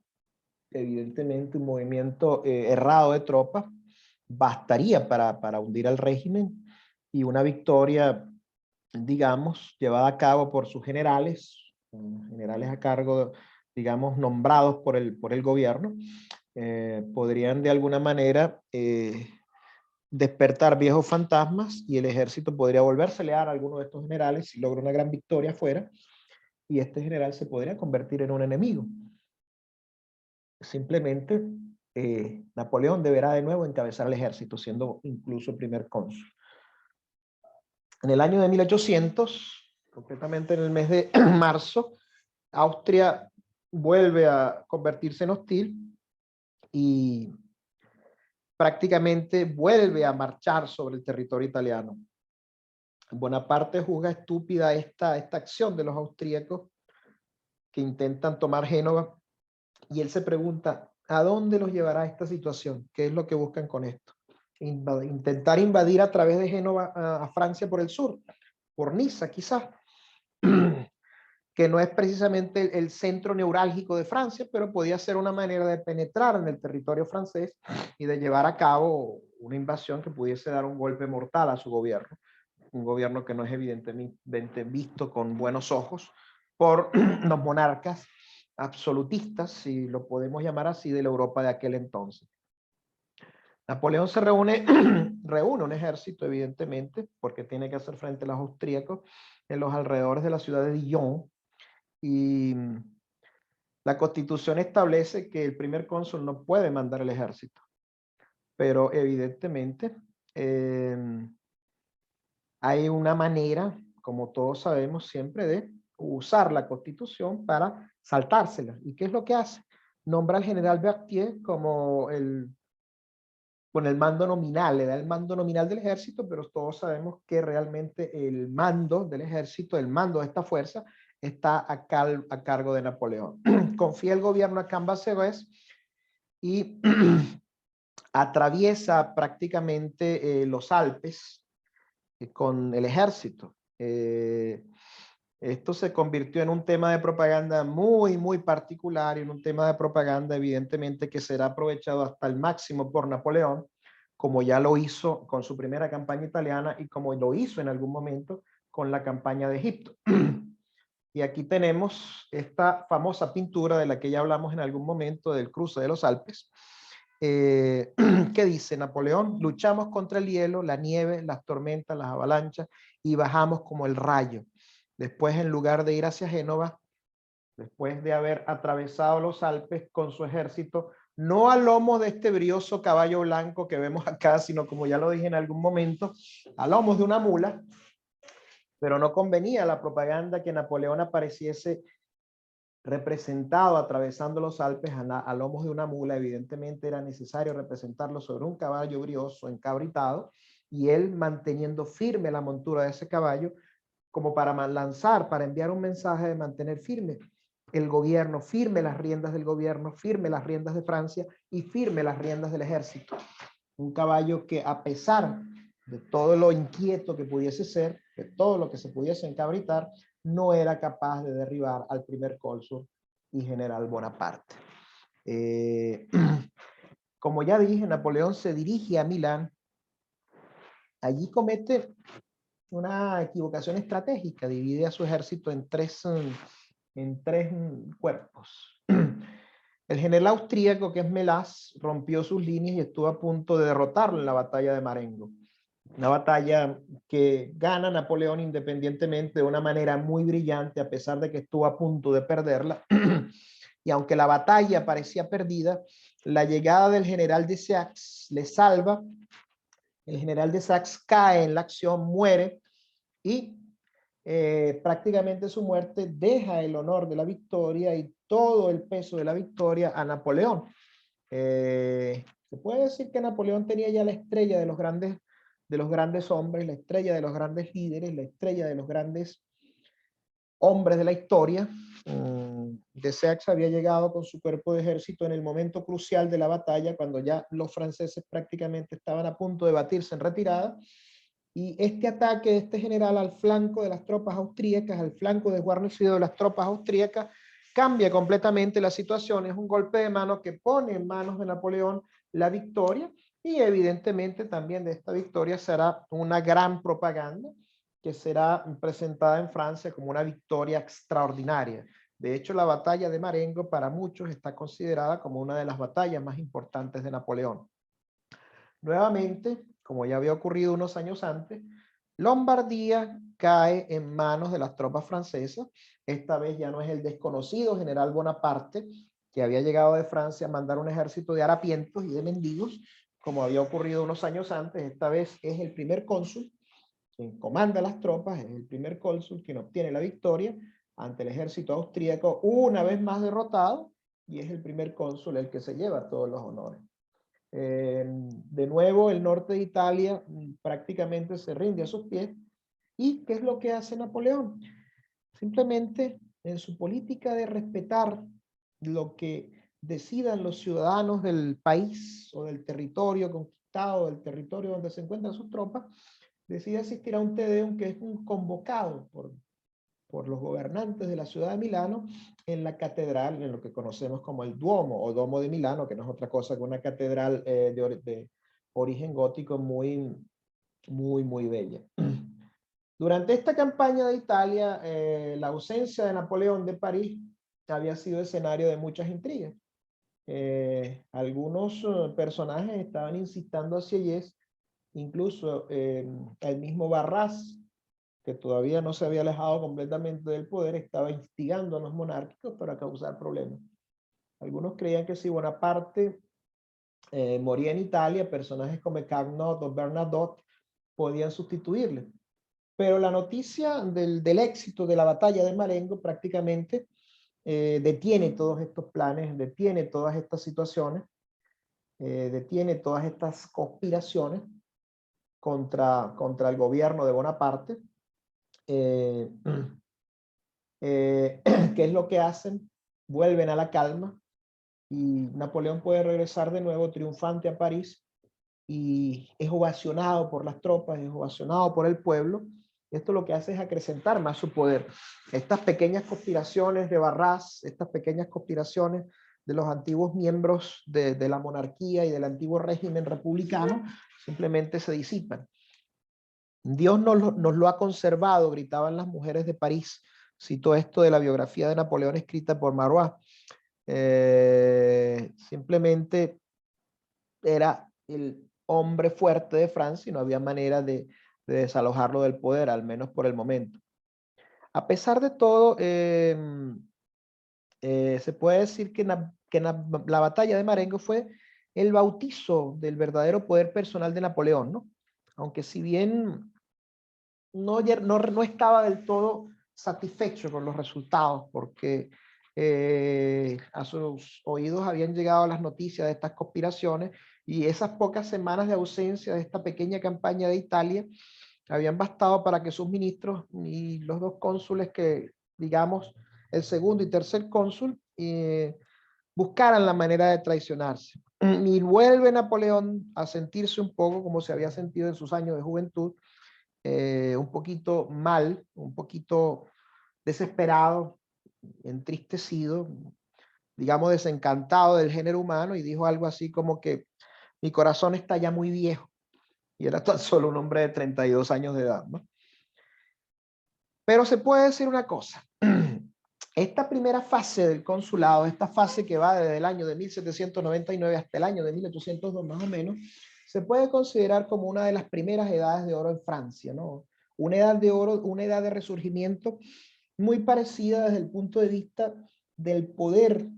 evidentemente un movimiento errado de tropas, bastaría para hundir al régimen y una victoria, digamos, llevada a cabo por sus generales a cargo, digamos, nombrados por el gobierno, podrían de alguna manera despertar viejos fantasmas y el ejército podría volverse leal a alguno de estos generales si logra una gran victoria afuera y este general se podría convertir en un enemigo. Simplemente Napoleón deberá de nuevo encabezar el ejército, siendo incluso primer cónsul. En el año de 1800, concretamente en el mes de marzo, Austria vuelve a convertirse en hostil y prácticamente vuelve a marchar sobre el territorio italiano. Bonaparte juzga estúpida esta acción de los austríacos que intentan tomar Génova y él se pregunta, ¿a dónde los llevará esta situación? ¿Qué es lo que buscan con esto? Intentar invadir a través de Génova a Francia por el sur, por Niza quizás, que no es precisamente el centro neurálgico de Francia, pero podía ser una manera de penetrar en el territorio francés y de llevar a cabo una invasión que pudiese dar un golpe mortal a su gobierno, un gobierno que no es evidentemente visto con buenos ojos por los monarcas absolutistas, si lo podemos llamar así, de la Europa de aquel entonces. Napoleón se reúne, reúne un ejército, evidentemente, porque tiene que hacer frente a los austríacos en los alrededores de la ciudad de Dijon. Y la Constitución establece que el primer cónsul no puede mandar el ejército. Pero evidentemente hay una manera, como todos sabemos siempre, de usar la Constitución para saltársela. ¿Y qué es lo que hace? Nombra al general Berthier como con el mando nominal, le da el mando nominal del ejército, pero todos sabemos que realmente el mando del ejército, el mando de esta fuerza, está a cargo de Napoleón. Confía el gobierno a Cambacérès y atraviesa prácticamente los Alpes con el ejército. Esto se convirtió en un tema de propaganda muy, muy particular y en un tema de propaganda evidentemente que será aprovechado hasta el máximo por Napoleón, como ya lo hizo con su primera campaña italiana y como lo hizo en algún momento con la campaña de Egipto. Y aquí tenemos esta famosa pintura de la que ya hablamos en algún momento del cruce de los Alpes, que dice Napoleón: luchamos contra el hielo, la nieve, las tormentas, las avalanchas y bajamos como el rayo. Después, en lugar de ir hacia Génova, después de haber atravesado los Alpes con su ejército, no a lomos de este brioso caballo blanco que vemos acá, sino, como ya lo dije en algún momento, a lomos de una mula, pero no convenía la propaganda que Napoleón apareciese representado atravesando los Alpes a lomos de una mula. Evidentemente era necesario representarlo sobre un caballo brioso, encabritado, y él manteniendo firme la montura de ese caballo, como para lanzar, para enviar un mensaje de mantener firme el gobierno, firme las riendas del gobierno, firme las riendas de Francia y firme las riendas del ejército. Un caballo que, a pesar de todo lo inquieto que pudiese ser, de todo lo que se pudiese encabritar, no era capaz de derribar al primer cónsul y general Bonaparte. Como ya dije, Napoleón se dirige a Milán. Allí comete una equivocación estratégica, divide a su ejército en tres cuerpos. El general austríaco, que es Melas, rompió sus líneas y estuvo a punto de derrotarlo en la batalla de Marengo. Una batalla que gana Napoleón independientemente de una manera muy brillante, a pesar de que estuvo a punto de perderla. Y aunque la batalla parecía perdida, la llegada del general de Saxe le salva. El general de Saxe cae en la acción, muere, y prácticamente su muerte deja el honor de la victoria y todo el peso de la victoria a Napoleón. Se puede decir que Napoleón tenía ya la estrella de los grandes hombres, la estrella de los grandes líderes, la estrella de los grandes hombres de la historia. De Saxe había llegado con su cuerpo de ejército en el momento crucial de la batalla, cuando ya los franceses prácticamente estaban a punto de batirse en retirada. Y este ataque de este general al flanco de las tropas austríacas, al flanco desguarnecido de las tropas austríacas, cambia completamente la situación. Es un golpe de mano que pone en manos de Napoleón la victoria, y evidentemente también de esta victoria será una gran propaganda que será presentada en Francia como una victoria extraordinaria. De hecho, la batalla de Marengo para muchos está considerada como una de las batallas más importantes de Napoleón. Nuevamente, como ya había ocurrido unos años antes, Lombardía cae en manos de las tropas francesas. Esta vez ya no es el desconocido general Bonaparte, que había llegado de Francia a mandar un ejército de harapientos y de mendigos, como había ocurrido unos años antes. Esta vez es el primer cónsul quien comanda las tropas, es el primer cónsul quien obtiene la victoria ante el ejército austríaco, una vez más derrotado, y es el primer cónsul el que se lleva todos los honores. De nuevo, el norte de Italia prácticamente se rinde a sus pies. ¿Y qué es lo que hace Napoleón? Simplemente, en su política de respetar lo que decidan los ciudadanos del país o del territorio conquistado, del territorio donde se encuentran sus tropas, decide asistir a un Te Deum, que es un convocado por los gobernantes de la ciudad de Milano en la catedral, en lo que conocemos como el Duomo o Domo de Milano, que no es otra cosa que una catedral de origen gótico muy, muy, muy bella. Durante esta campaña de Italia, la ausencia de Napoleón de París había sido escenario de muchas intrigas. algunos personajes estaban incitando a Sieyès, incluso el mismo Barras, que todavía no se había alejado completamente del poder, estaba instigando a los monárquicos para causar problemas. Algunos creían que si Bonaparte moría en Italia, personajes como Carnot o Bernadotte podían sustituirle. Pero la noticia del éxito de la batalla de Marengo prácticamente detiene todos estos planes, detiene todas estas situaciones, detiene todas estas conspiraciones contra el gobierno de Bonaparte. ¿Qué es lo que hacen? Vuelven a la calma y Napoleón puede regresar de nuevo triunfante a París y es ovacionado por las tropas, es ovacionado por el pueblo. Esto lo que hace es acrecentar más su poder. Estas pequeñas conspiraciones de Barras, estas pequeñas conspiraciones de los antiguos miembros de la monarquía y del antiguo régimen republicano, simplemente se disipan. Dios nos lo ha conservado, gritaban las mujeres de París. Cito esto de la biografía de Napoleón escrita por Marois. Simplemente era el hombre fuerte de Francia y no había manera de desalojarlo del poder, al menos por el momento. A pesar de todo, se puede decir que la batalla de Marengo fue el bautizo del verdadero poder personal de Napoleón, ¿no? Aunque si bien no estaba del todo satisfecho con los resultados, porque a sus oídos habían llegado las noticias de estas conspiraciones y esas pocas semanas de ausencia de esta pequeña campaña de Italia habían bastado para que sus ministros y los dos cónsules que, digamos, el segundo y tercer cónsul, buscaran la manera de traicionarse. Y vuelve Napoleón a sentirse un poco como se había sentido en sus años de juventud, un poquito mal, un poquito desesperado, entristecido, digamos desencantado del género humano, y dijo algo así como que mi corazón está ya muy viejo, y era tan solo un hombre de 32 años de edad, ¿no? Pero se puede decir una cosa, esta primera fase del consulado, esta fase que va desde el año de 1799 hasta el año de 1802 más o menos, se puede considerar como una de las primeras edades de oro en Francia, ¿no? Una edad de oro, una edad de resurgimiento muy parecida desde el punto de vista del poder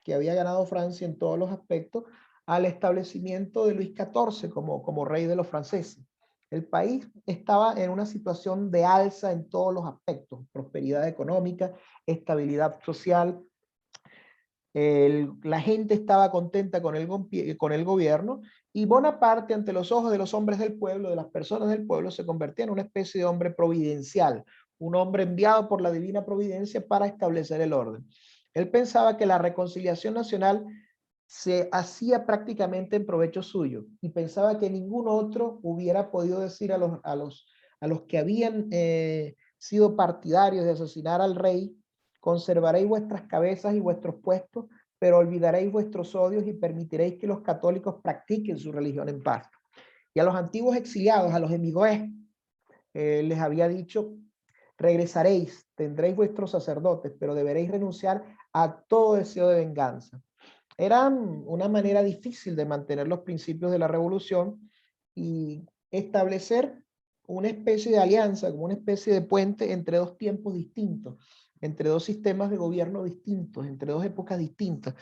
que había ganado Francia en todos los aspectos al establecimiento de Luis XIV como rey de los franceses. El país estaba en una situación de alza en todos los aspectos, prosperidad económica, estabilidad social. La gente estaba contenta con el gobierno y Bonaparte, ante los ojos de los hombres del pueblo, de las personas del pueblo, se convertía en una especie de hombre providencial, un hombre enviado por la divina providencia para establecer el orden. Él pensaba que la reconciliación nacional se hacía prácticamente en provecho suyo y pensaba que ningún otro hubiera podido decir a los que habían sido partidarios de asesinar al rey: conservaréis vuestras cabezas y vuestros puestos, pero olvidaréis vuestros odios y permitiréis que los católicos practiquen su religión en paz. Y a los antiguos exiliados, a los emigüés, les había dicho: regresaréis, tendréis vuestros sacerdotes, pero deberéis renunciar a todo deseo de venganza. Era una manera difícil de mantener los principios de la revolución y establecer una especie de alianza, como una especie de puente entre dos tiempos distintos, entre dos sistemas de gobierno distintos, entre dos épocas distintas.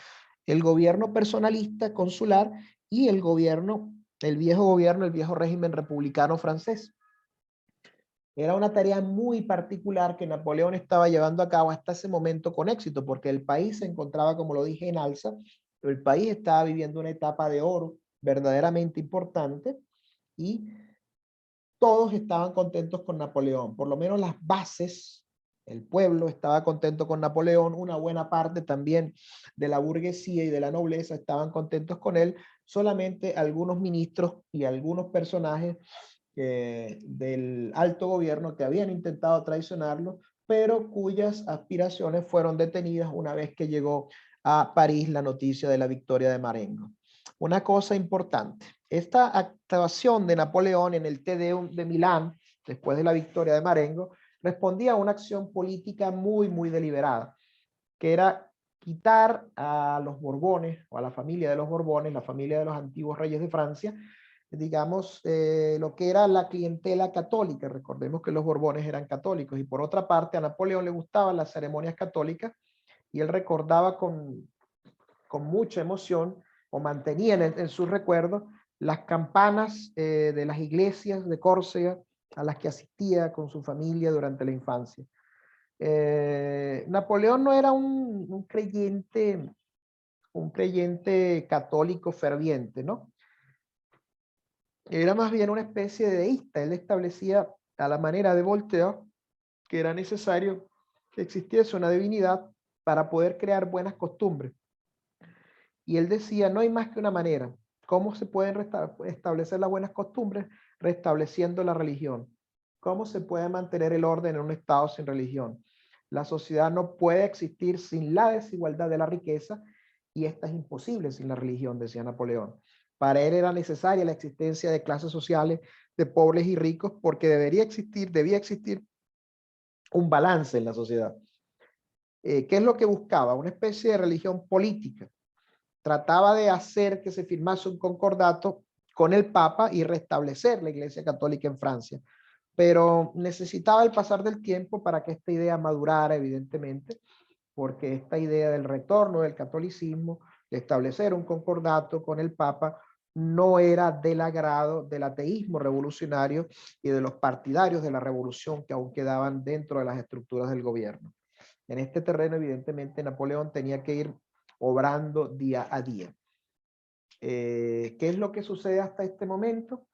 El gobierno personalista, consular, y el viejo régimen republicano francés. Era una tarea muy particular que Napoleón estaba llevando a cabo hasta ese momento con éxito, porque el país se encontraba, como lo dije, en alza, pero el país estaba viviendo una etapa de oro verdaderamente importante y todos estaban contentos con Napoleón, por lo menos las bases, el pueblo estaba contento con Napoleón, una buena parte también de la burguesía y de la nobleza estaban contentos con él, solamente algunos ministros y algunos personajes del alto gobierno que habían intentado traicionarlo, pero cuyas aspiraciones fueron detenidas una vez que llegó a París la noticia de la victoria de Marengo. Una cosa importante, esta actuación de Napoleón en el Te Deum de Milán, después de la victoria de Marengo, respondía a una acción política muy, muy deliberada, que era quitar a los Borbones o a la familia de los Borbones, la familia de los antiguos reyes de Francia, digamos, lo que era la clientela católica. Recordemos que los Borbones eran católicos y por otra parte a Napoleón le gustaban las ceremonias católicas y él recordaba con mucha emoción o mantenía en sus recuerdos las campanas de las iglesias de Córcega a las que asistía con su familia durante la infancia. Napoleón no era un creyente católico ferviente, ¿no? Era más bien una especie de deísta. Él establecía a la manera de Voltaire que era necesario que existiese una divinidad para poder crear buenas costumbres. Y él decía, no hay más que una manera. ¿Cómo se pueden establecer las buenas costumbres? Restableciendo la religión. ¿Cómo se puede mantener el orden en un estado sin religión? La sociedad no puede existir sin la desigualdad de la riqueza y esta es imposible sin la religión, decía Napoleón. Para él era necesaria la existencia de clases sociales, de pobres y ricos, porque debía existir un balance en la sociedad. ¿Qué es lo que buscaba? Una especie de religión política. Trataba de hacer que se firmase un concordato con el Papa y restablecer la Iglesia Católica en Francia. Pero necesitaba el pasar del tiempo para que esta idea madurara, evidentemente, porque esta idea del retorno del catolicismo, de establecer un concordato con el Papa, no era del agrado del ateísmo revolucionario y de los partidarios de la revolución que aún quedaban dentro de las estructuras del gobierno. En este terreno, evidentemente, Napoleón tenía que ir obrando día a día. ¿Qué es lo que sucede hasta este momento?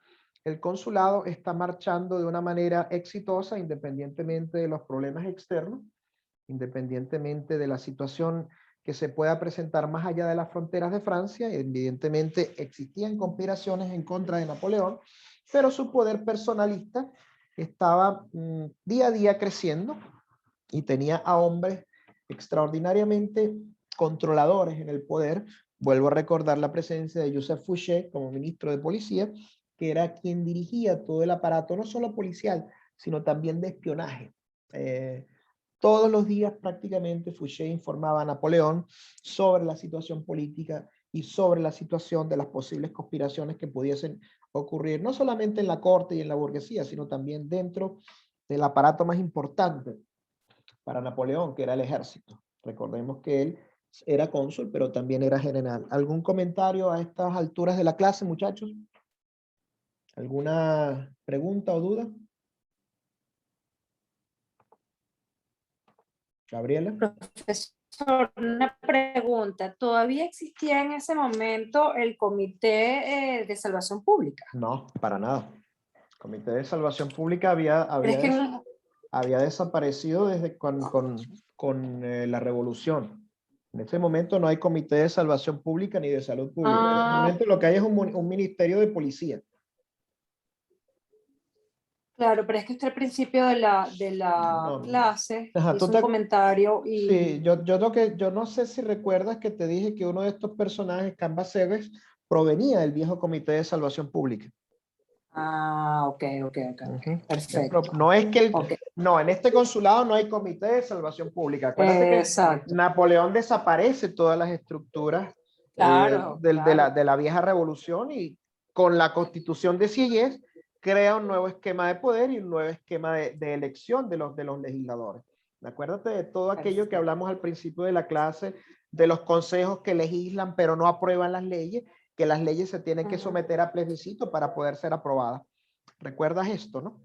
El consulado está marchando de una manera exitosa, independientemente de los problemas externos, independientemente de la situación que se pueda presentar más allá de las fronteras de Francia. Evidentemente existían conspiraciones en contra de Napoleón, pero su poder personalista estaba día a día creciendo y tenía a hombres extraordinariamente controladores en el poder. Vuelvo a recordar la presencia de Joseph Fouché como ministro de policía, que era quien dirigía todo el aparato, no solo policial, sino también de espionaje. Todos los días prácticamente Fouché informaba a Napoleón sobre la situación política y sobre la situación de las posibles conspiraciones que pudiesen ocurrir, no solamente en la corte y en la burguesía, sino también dentro del aparato más importante para Napoleón, que era el ejército. Recordemos que él era cónsul, pero también era general. ¿Algún comentario a estas alturas de la clase, muchachos? ¿Alguna pregunta o duda? Gabriela. Profesor, una pregunta. ¿Todavía existía en ese momento el Comité de Salvación Pública? No, para nada. El Comité de Salvación Pública había desaparecido desde con la revolución. En este momento no hay Comité de Salvación Pública ni de Salud Pública. En este momento lo que hay es un ministerio de policía. Claro, pero es que usted al principio de la No. clase Ajá, hizo un comentario y... Sí, yo no sé si recuerdas que te dije que uno de estos personajes, Cambaceres, provenía del viejo Comité de Salvación Pública. Ok. Perfecto. No es que Okay. no, en este consulado no hay Comité de Salvación Pública. Acuérdate Exacto. que Napoleón desaparece todas las estructuras Claro, claro. de la vieja revolución y con la Constitución de Sieyès crea un nuevo esquema de poder y un nuevo esquema de elección de los legisladores. Acuérdate de todo aquello que hablamos al principio de la clase, de los consejos que legislan pero no aprueban las leyes, que las leyes se tienen que someter a plebiscito para poder ser aprobadas. ¿Recuerdas esto, no?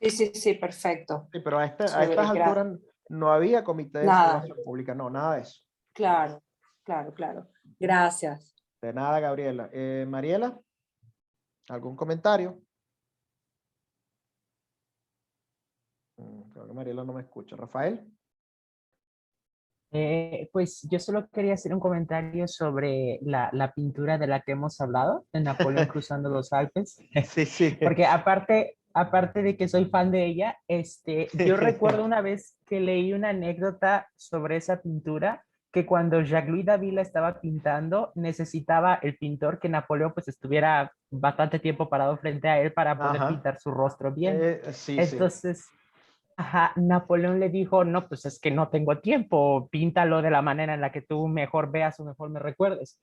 Sí, perfecto. Sí, pero a estas alturas no había Comité de Salvación Pública, no, nada de eso. Claro. Gracias. De nada, Gabriela. Mariela, ¿algún comentario? Creo que Mariela no me escucha. Rafael. Pues yo solo quería hacer un comentario sobre la pintura de la que hemos hablado, de Napoleón cruzando los Alpes. Sí. Porque aparte de que soy fan de ella, yo recuerdo una vez que leí una anécdota sobre esa pintura, que cuando Jacques-Louis David la estaba pintando, necesitaba el pintor que Napoleón pues estuviera bastante tiempo parado frente a él para poder pintar su rostro bien. Sí. Entonces, Ajá, Napoleón le dijo, no, pues es que no tengo tiempo, píntalo de la manera en la que tú mejor veas o mejor me recuerdes.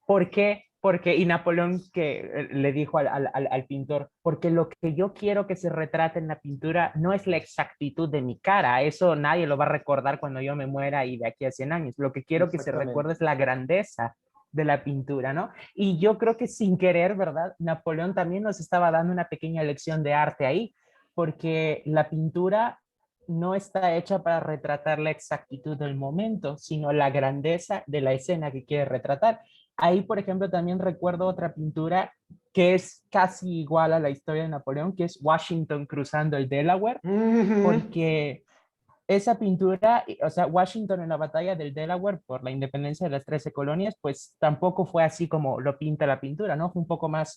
¿Por qué? Porque, y Napoleón que le dijo al pintor, porque lo que yo quiero que se retrate en la pintura no es la exactitud de mi cara, eso nadie lo va a recordar cuando yo me muera y de aquí a 100 años. Lo que quiero que se recuerde Exactamente. es la grandeza de la pintura, ¿no? Y yo creo que sin querer, ¿verdad? Napoleón también nos estaba dando una pequeña lección de arte ahí, porque la pintura no está hecha para retratar la exactitud del momento, sino la grandeza de la escena que quiere retratar. Ahí, por ejemplo, también recuerdo otra pintura que es casi igual a la historia de Napoleón, que es Washington cruzando el Delaware, Ujú. porque esa pintura, o sea, Washington en la batalla del Delaware por la independencia de las 13 colonias, pues tampoco fue así como lo pinta la pintura, ¿no? Fue un poco más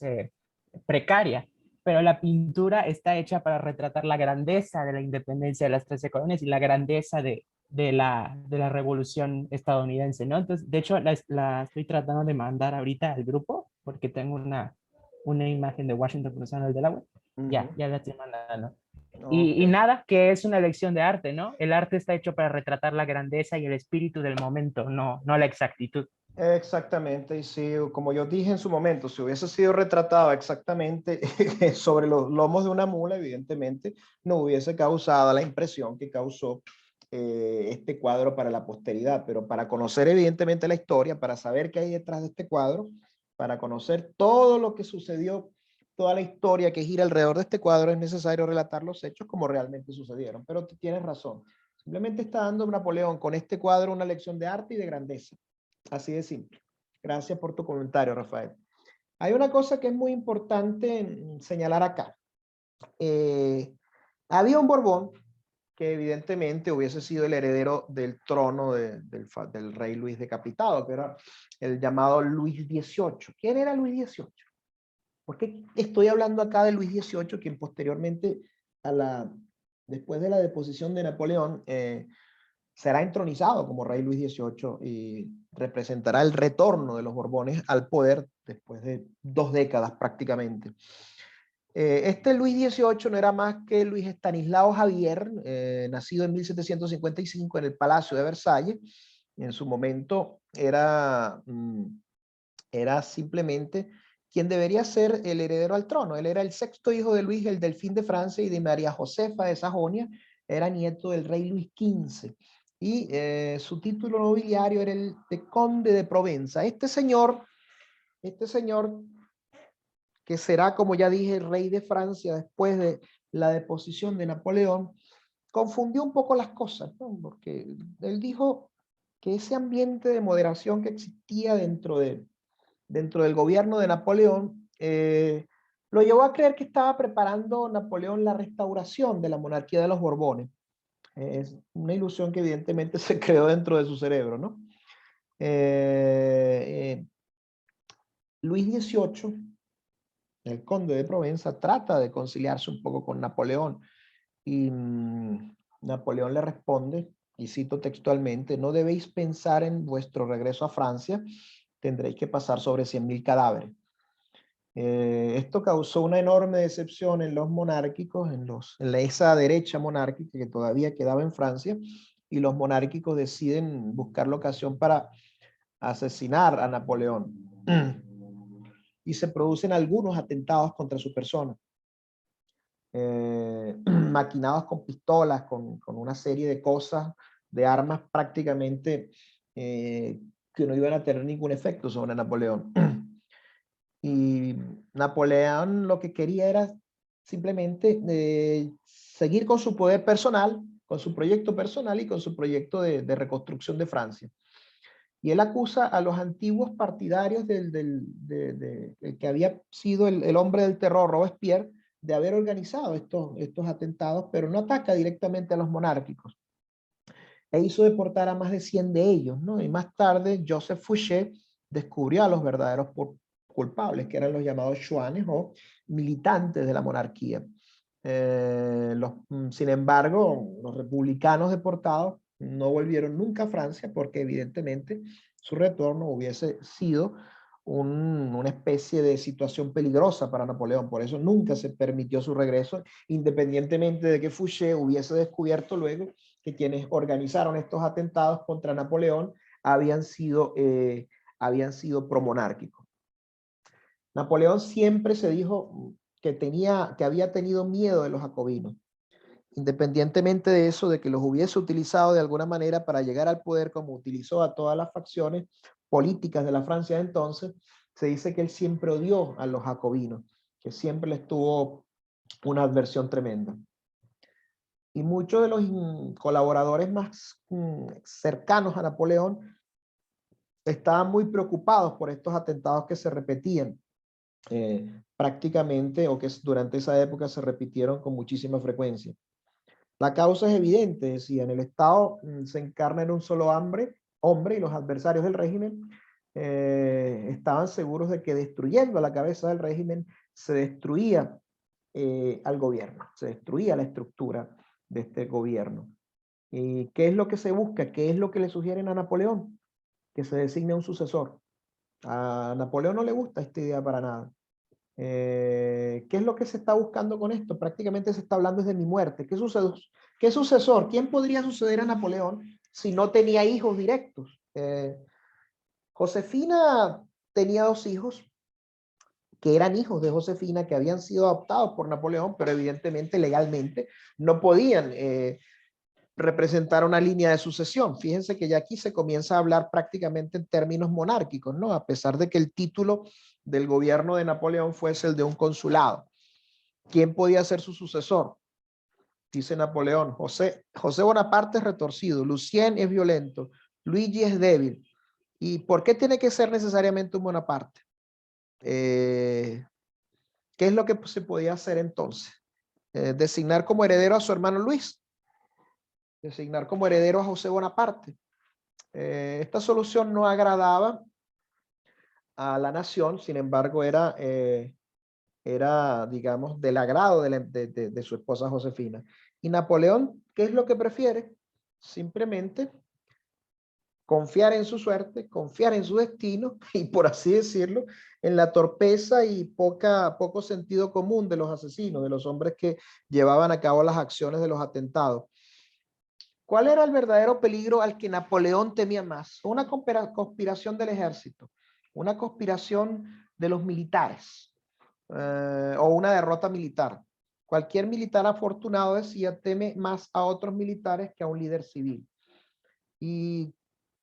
precaria, pero la pintura está hecha para retratar la grandeza de la independencia de las 13 colonias y la grandeza de la revolución estadounidense, ¿no? Entonces, de hecho, la estoy tratando de mandar ahorita al grupo porque tengo una imagen de Washington cruzando el Delaware. Ujú. Ya la estoy mandando. Ok. Y nada, que es una lección de arte, ¿no? El arte está hecho para retratar la grandeza y el espíritu del momento, no la exactitud. Exactamente, y si, como yo dije en su momento, si hubiese sido retratado exactamente sobre los lomos de una mula, evidentemente no hubiese causado la impresión que causó este cuadro para la posteridad, pero para conocer evidentemente la historia, para saber qué hay detrás de este cuadro, para conocer todo lo que sucedió, toda la historia que gira alrededor de este cuadro, es necesario relatar los hechos como realmente sucedieron. Pero tú tienes razón, simplemente está dando Napoleón con este cuadro una lección de arte y de grandeza. Así de simple. Gracias por tu comentario, Rafael. Hay una cosa que es muy importante señalar acá. Había un Borbón que evidentemente hubiese sido el heredero del trono del rey Luis decapitado, que era el llamado Luis XVIII. ¿Quién era Luis XVIII? ¿Por qué estoy hablando acá de Luis XVIII, quien posteriormente, después de la deposición de Napoleón, será entronizado como rey Luis XVIII y representará el retorno de los Borbones al poder después de 2 décadas prácticamente? Este Luis XVIII no era más que Luis Estanislao Javier, nacido en 1755 en el Palacio de Versalles. En su momento era simplemente quien debería ser el heredero al trono. Él era el 6º hijo de Luis el Delfín de Francia y de María Josefa de Sajonia. Era nieto del rey Luis XV. Y su título nobiliario era el de conde de Provenza. Este señor que será, como ya dije, rey de Francia después de la deposición de Napoleón, confundió un poco las cosas, ¿no? Porque él dijo que ese ambiente de moderación que existía dentro del gobierno de Napoleón, lo llevó a creer que estaba preparando Napoleón la restauración de la monarquía de los Borbones. Es una ilusión que evidentemente se creó dentro de su cerebro, ¿no? Luis XVIII, el conde de Provenza, trata de conciliarse un poco con Napoleón y Napoleón le responde, y cito textualmente: no debéis pensar en vuestro regreso a Francia, tendréis que pasar sobre 100.000 cadáveres. Esto causó una enorme decepción en los monárquicos, en esa derecha monárquica que todavía quedaba en Francia, y los monárquicos deciden buscar la ocasión para asesinar a Napoleón. Y se producen algunos atentados contra su persona, maquinados con pistolas, con una serie de cosas, de armas prácticamente que no iban a tener ningún efecto sobre Napoleón. Y Napoleón lo que quería era simplemente seguir con su poder personal, con su proyecto personal y con su proyecto de reconstrucción de Francia. Y él acusa a los antiguos partidarios del que había sido el hombre del terror, Robespierre, de haber organizado estos atentados, pero no ataca directamente a los monárquicos. E hizo deportar a más de 100 de ellos, ¿no? Y más tarde, Joseph Fouché descubrió a los verdaderos culpables, que eran los llamados chuanes o militantes de la monarquía. Sin embargo, los republicanos deportados no volvieron nunca a Francia porque evidentemente su retorno hubiese sido una especie de situación peligrosa para Napoleón. Por eso nunca se permitió su regreso, independientemente de que Fouché hubiese descubierto luego que quienes organizaron estos atentados contra Napoleón habían sido promonárquicos. Napoleón siempre se dijo que había tenido miedo de los jacobinos. Independientemente de eso, de que los hubiese utilizado de alguna manera para llegar al poder, como utilizó a todas las facciones políticas de la Francia de entonces, se dice que él siempre odió a los jacobinos, que siempre les tuvo una adversión tremenda. Y muchos de los colaboradores más cercanos a Napoleón estaban muy preocupados por estos atentados que se repetían prácticamente, o que durante esa época se repitieron con muchísima frecuencia. La causa es evidente, decían, el Estado se encarna en un solo hombre y los adversarios del régimen estaban seguros de que destruyendo a la cabeza del régimen se destruía al gobierno, se destruía la estructura de este gobierno. ¿Y qué es lo que se busca? ¿Qué es lo que le sugieren a Napoleón? Que se designe un sucesor. A Napoleón no le gusta esta idea para nada. ¿Qué es lo que se está buscando con esto? Prácticamente se está hablando desde mi muerte. ¿Qué sucesor? ¿Quién podría suceder a Napoleón si no tenía hijos directos? Josefina tenía 2 hijos que eran hijos de Josefina, que habían sido adoptados por Napoleón, pero evidentemente legalmente no podían representar una línea de sucesión. Fíjense que ya aquí se comienza a hablar prácticamente en términos monárquicos, ¿no? A pesar de que el título del gobierno de Napoleón fuese el de un consulado. ¿Quién podía ser su sucesor? Dice Napoleón: José Bonaparte es retorcido, Lucien es violento, Luigi es débil. ¿Y por qué tiene que ser necesariamente un Bonaparte? ¿Qué es lo que se podía hacer entonces? Designar como heredero a su hermano Luis, designar como heredero a José Bonaparte. Esta solución no agradaba a la nación, sin embargo era, digamos, del agrado de su esposa Josefina. Y Napoleón, ¿qué es lo que prefiere? Simplemente confiar en su suerte, confiar en su destino y, por así decirlo, en la torpeza y poco sentido común de los asesinos, de los hombres que llevaban a cabo las acciones de los atentados. ¿Cuál era el verdadero peligro al que Napoleón temía más? Una conspiración del ejército, una conspiración de los militares o una derrota militar. Cualquier militar afortunado, decía, teme más a otros militares que a un líder civil. Y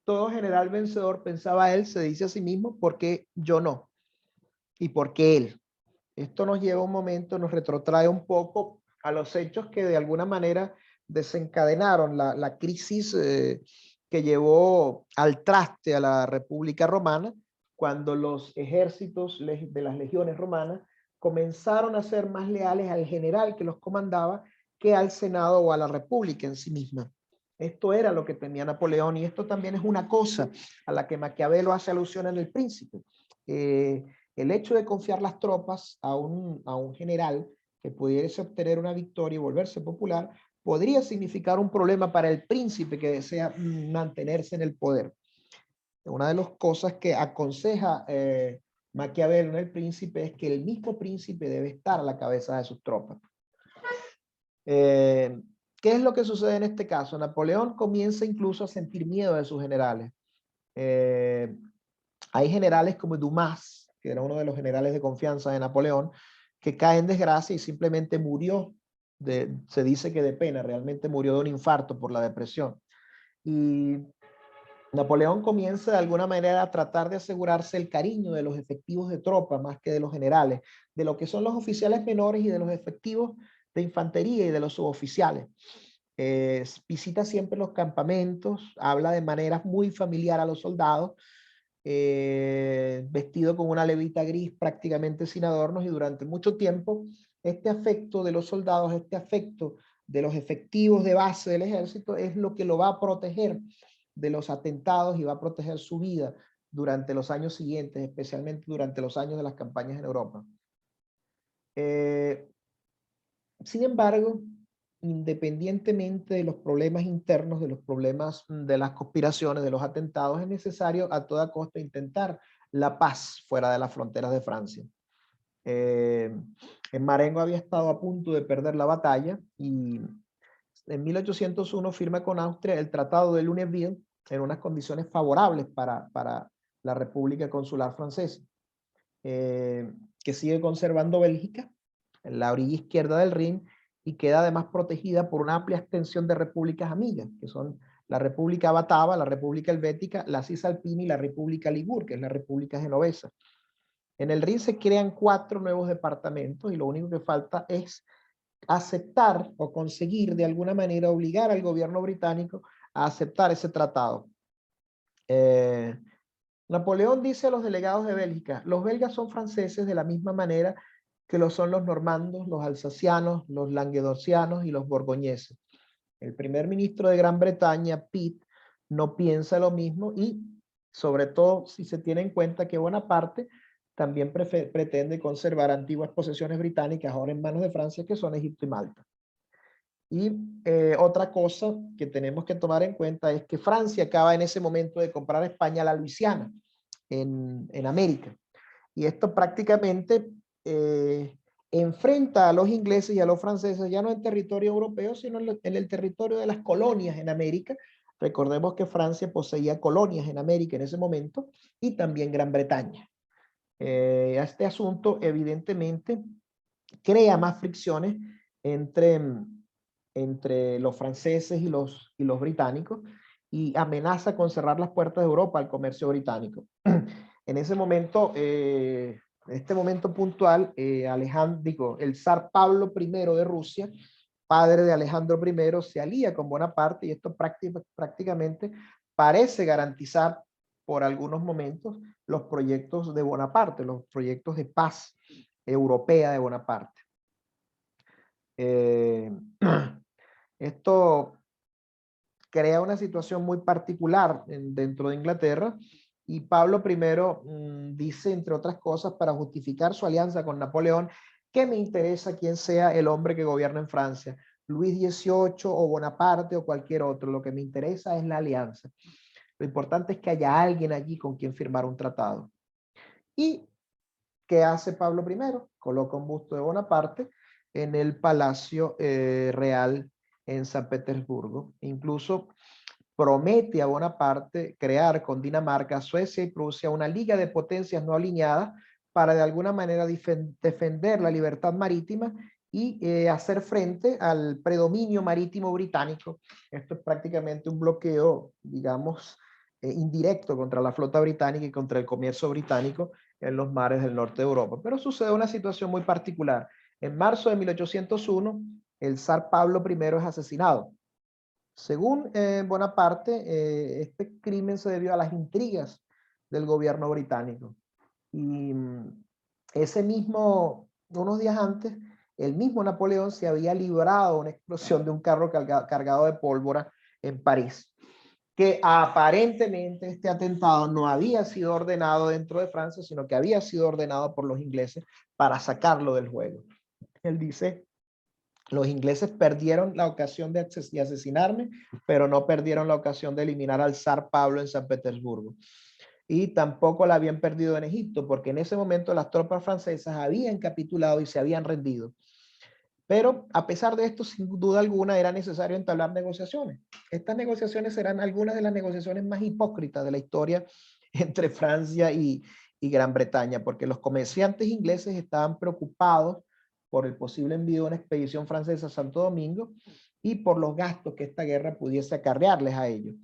todo general vencedor, pensaba él, se dice a sí mismo: ¿por qué yo no? ¿Y por qué él? Esto nos lleva un momento, nos retrotrae un poco a los hechos que de alguna manera desencadenaron la crisis que llevó al traste a la República Romana, cuando los ejércitos de las legiones romanas comenzaron a ser más leales al general que los comandaba que al Senado o a la República en sí misma. Esto era lo que temía Napoleón, y esto también es una cosa a la que Maquiavelo hace alusión en El Príncipe. El hecho de confiar las tropas a un general que pudiese obtener una victoria y volverse popular podría significar un problema para el príncipe que desea mantenerse en el poder. Una de las cosas que aconseja Maquiavelo en El Príncipe es que el mismo príncipe debe estar a la cabeza de sus tropas. ¿Qué es lo que sucede en este caso? Napoleón comienza incluso a sentir miedo de sus generales. Hay generales como Dumas, que era uno de los generales de confianza de Napoleón, que cae en desgracia y simplemente murió, se dice que de pena, realmente murió de un infarto por la depresión. Y Napoleón comienza de alguna manera a tratar de asegurarse el cariño de los efectivos de tropa más que de los generales, de lo que son los oficiales menores y de los efectivos de infantería y de los suboficiales. Visita siempre los campamentos, habla de manera muy familiar a los soldados, vestido con una levita gris prácticamente sin adornos, y durante mucho tiempo este afecto de los soldados, este afecto de los efectivos de base del ejército es lo que lo va a proteger de los atentados y va a proteger su vida durante los años siguientes, especialmente durante los años de las campañas en Europa. Sin embargo, independientemente de los problemas internos, de los problemas de las conspiraciones, de los atentados, es necesario a toda costa intentar la paz fuera de las fronteras de Francia. Marengo había estado a punto de perder la batalla y en 1801 firma con Austria el Tratado de Lunéville en unas condiciones favorables para la República Consular Francesa, que sigue conservando Bélgica en la orilla izquierda del Rin y queda además protegida por una amplia extensión de repúblicas amigas, que son la República Batava, la República Helvética, la Cisalpina y la República Ligur, que es la República Genovesa. En el Rin se crean 4 nuevos departamentos y lo único que falta es aceptar o conseguir de alguna manera obligar al gobierno británico a aceptar ese tratado. Napoleón dice a los delegados de Bélgica: los belgas son franceses de la misma manera que lo son los normandos, los alsacianos, los languedocianos y los borgoñeses. El primer ministro de Gran Bretaña, Pitt, no piensa lo mismo y, sobre todo, si se tiene en cuenta que Bonaparte también pretende conservar antiguas posesiones británicas ahora en manos de Francia, que son Egipto y Malta. Y otra cosa que tenemos que tomar en cuenta es que Francia acaba en ese momento de comprar a España la Luisiana en América. Y esto prácticamente enfrenta a los ingleses y a los franceses ya no en territorio europeo, sino en el territorio de las colonias en América. Recordemos que Francia poseía colonias en América en ese momento y también Gran Bretaña. Este asunto evidentemente crea más fricciones entre los franceses y los británicos y amenaza con cerrar las puertas de Europa al comercio británico. En ese momento, en este momento puntual, el zar Pablo I de Rusia, padre de Alejandro I, se alía con Bonaparte y esto prácticamente parece garantizar por algunos momentos los proyectos de Bonaparte, los proyectos de paz europea de Bonaparte. Esto crea una situación muy particular dentro de Inglaterra y Pablo I dice, entre otras cosas, para justificar su alianza con Napoleón, que me interesa quién sea el hombre que gobierna en Francia, Luis XVIII o Bonaparte o cualquier otro, lo que me interesa es la alianza. Lo importante es que haya alguien allí con quien firmar un tratado. ¿Y qué hace Pablo I? Coloca un busto de Bonaparte en el Palacio Real en San Petersburgo. Incluso promete a Bonaparte crear con Dinamarca, Suecia y Prusia una liga de potencias no alineadas para de alguna manera defender la libertad marítima y hacer frente al predominio marítimo británico. Esto es prácticamente un bloqueo, digamos, indirecto contra la flota británica y contra el comercio británico en los mares del norte de Europa. Pero sucede una situación muy particular. En marzo de 1801, el zar Pablo I es asesinado. Según Bonaparte, este crimen se debió a las intrigas del gobierno británico. Y unos días antes, el mismo Napoleón se había librado de una explosión de un carro cargado de pólvora en París, que aparentemente este atentado no había sido ordenado dentro de Francia, sino que había sido ordenado por los ingleses para sacarlo del juego. Él dice: los ingleses perdieron la ocasión de asesinarme, pero no perdieron la ocasión de eliminar al zar Pablo en San Petersburgo. Y tampoco la habían perdido en Egipto, porque en ese momento las tropas francesas habían capitulado y se habían rendido. Pero a pesar de esto, sin duda alguna, era necesario entablar negociaciones. Estas negociaciones serán algunas de las negociaciones más hipócritas de la historia entre Francia y Gran Bretaña, porque los comerciantes ingleses estaban preocupados por el posible envío de una expedición francesa a Santo Domingo y por los gastos que esta guerra pudiese acarrearles a ellos.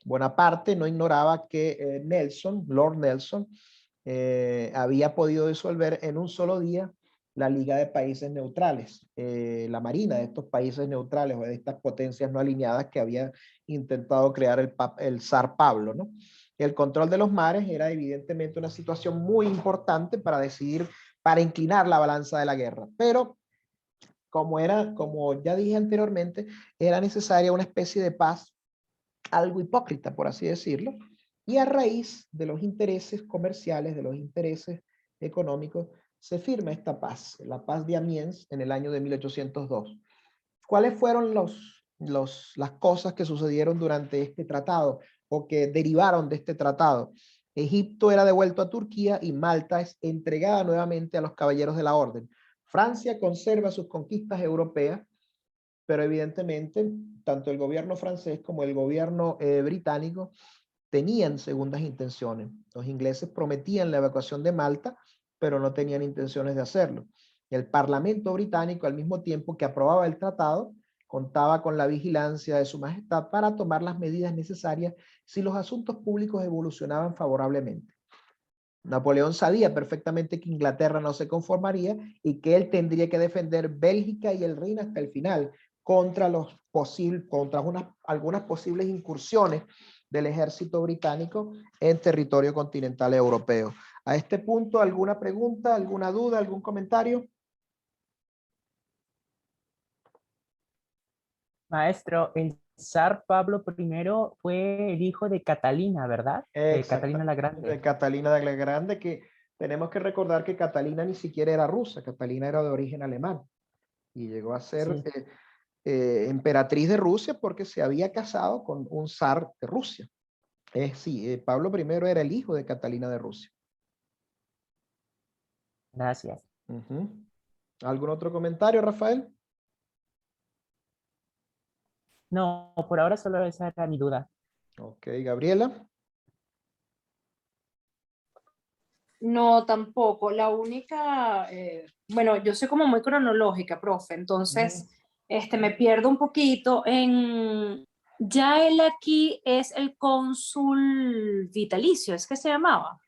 Bonaparte no ignoraba que Lord Nelson, había podido disolver en un solo día la Liga de Países Neutrales, la marina de estos países neutrales o de estas potencias no alineadas que había intentado crear el zar Pablo, ¿no? El control de los mares era evidentemente una situación muy importante para decidir, para inclinar la balanza de la guerra, pero como ya dije anteriormente, era necesaria una especie de paz algo hipócrita, por así decirlo, y a raíz de los intereses comerciales, de los intereses económicos, se firma esta paz, la paz de Amiens en el año de 1802. ¿Cuáles fueron las cosas que sucedieron durante este tratado o que derivaron de este tratado? Egipto era devuelto a Turquía y Malta es entregada nuevamente a los caballeros de la orden. Francia conserva sus conquistas europeas, pero evidentemente tanto el gobierno francés como el gobierno británico tenían segundas intenciones. Los ingleses prometían la evacuación de Malta, pero no tenían intenciones de hacerlo. El Parlamento británico, al mismo tiempo que aprobaba el tratado, contaba con la vigilancia de su majestad para tomar las medidas necesarias si los asuntos públicos evolucionaban favorablemente. Napoleón sabía perfectamente que Inglaterra no se conformaría y que él tendría que defender Bélgica y el Rin hasta el final contra algunas posibles incursiones del ejército británico en territorio continental europeo. A este punto, ¿alguna pregunta, alguna duda, algún comentario? Maestro, el zar Pablo I fue el hijo de Catalina, ¿verdad? De Catalina la Grande. De Catalina la Grande, que tenemos que recordar que Catalina ni siquiera era rusa, Catalina era de origen alemán y llegó a ser Sí. emperatriz de Rusia porque se había casado con un zar de Rusia. Sí, Pablo I era el hijo de Catalina de Rusia. Gracias. ¿Algún otro comentario, Rafael? No, por ahora solo esa era mi duda. Ok, Gabriela. No, tampoco. La única, bueno, yo soy como muy cronológica, profe, entonces me pierdo un poquito en, ya él aquí es el cónsul vitalicio, es que se llamaba,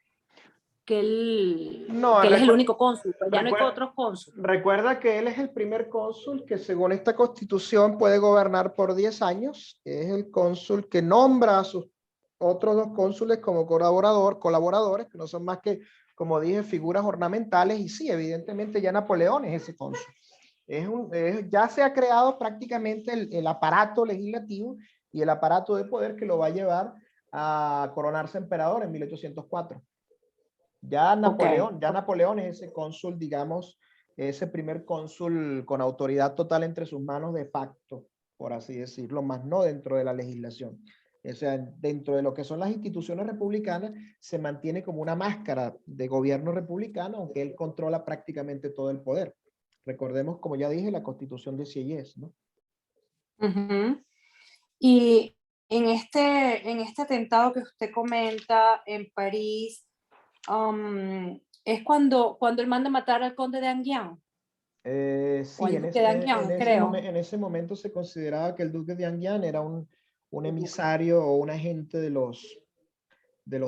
que él, No, que él es el único cónsul, pues ya no hay otros cónsules. Recuerda que él es el primer cónsul que según esta constitución puede gobernar por 10 años. Es el cónsul que nombra a sus otros dos cónsules como colaboradores, que no son más que, como dije, figuras ornamentales. Y sí, evidentemente ya Napoleón es ese cónsul. Ya se ha creado prácticamente el aparato legislativo y el aparato de poder que lo va a llevar a coronarse emperador en 1804. Ya Napoleón es ese cónsul, digamos, ese primer cónsul con autoridad total entre sus manos de facto, por así decirlo, más no dentro de la legislación. O sea, dentro de lo que son las instituciones republicanas, se mantiene como una máscara de gobierno republicano, aunque él controla prácticamente todo el poder. Recordemos, como ya dije, la Constitución de Sieyès, ¿no? Y en este atentado que usted comenta en París, es cuando él manda matar al conde de Anguien. Sí, en ese momento se consideraba que el duque de Anguien era un emisario o un agente de los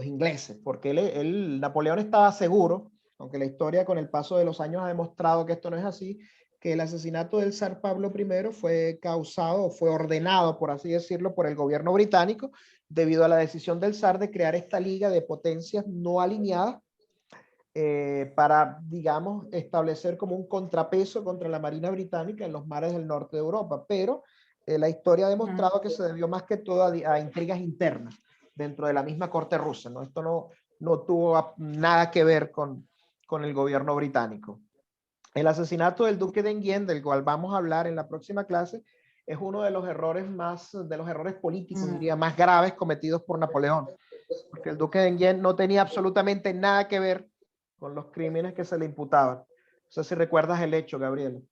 ingleses, porque Napoleón estaba seguro, aunque la historia con el paso de los años ha demostrado que esto no es así, que el asesinato del zar Pablo I fue causado, fue ordenado, por así decirlo, por el gobierno británico, debido a la decisión del zar de crear esta liga de potencias no alineadas para, digamos, establecer como un contrapeso contra la Marina Británica en los mares del norte de Europa. Pero la historia ha demostrado que se debió más que todo a intrigas internas dentro de la misma corte rusa, ¿no? Esto no tuvo nada que ver con el gobierno británico. El asesinato del duque de Enghien, del cual vamos a hablar en la próxima clase, es uno de los errores políticos, diría, más graves cometidos por Napoleón, porque el duque de Enghien no tenía absolutamente nada que ver con los crímenes que se le imputaban. No sé si recuerdas el hecho, Gabriel.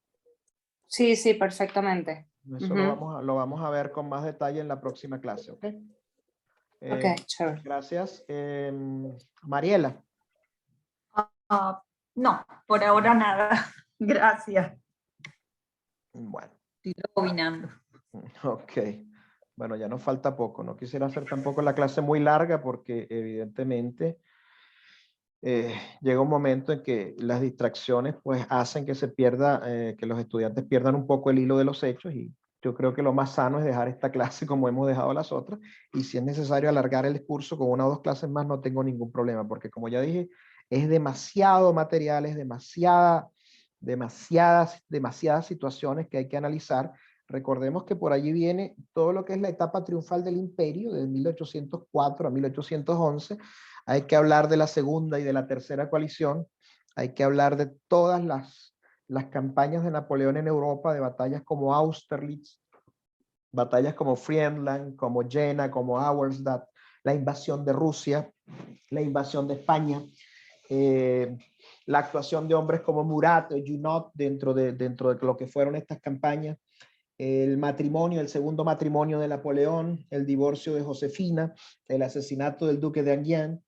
Sí, sí, perfectamente. Eso lo vamos a ver con más detalle en la próxima clase, ¿ok? Ok, chévere. Gracias. Mariela. No, por ahora nada. Gracias. Bueno. Estoy rebobinando. Ok. Bueno, ya nos falta poco. No quisiera hacer tampoco la clase muy larga porque evidentemente llega un momento en que las distracciones pues hacen que se pierda, que los estudiantes pierdan un poco el hilo de los hechos, y yo creo que lo más sano es dejar esta clase como hemos dejado las otras, y si es necesario alargar el curso con una o dos clases más, no tengo ningún problema, porque como ya dije, es demasiado material, es demasiadas situaciones que hay que analizar. Recordemos que por allí viene todo lo que es la etapa triunfal del imperio, de 1804 a 1811. Hay que hablar de la segunda y de la tercera coalición. Hay que hablar de todas las campañas de Napoleón en Europa, de batallas como Austerlitz, batallas como Friedland, como Jena, como Auerstadt, la invasión de Rusia, la invasión de España, la actuación de hombres como Murat o Junot dentro de lo que fueron estas campañas, el matrimonio, el segundo matrimonio de Napoleón, el divorcio de Josefina, el asesinato del duque de Enghien.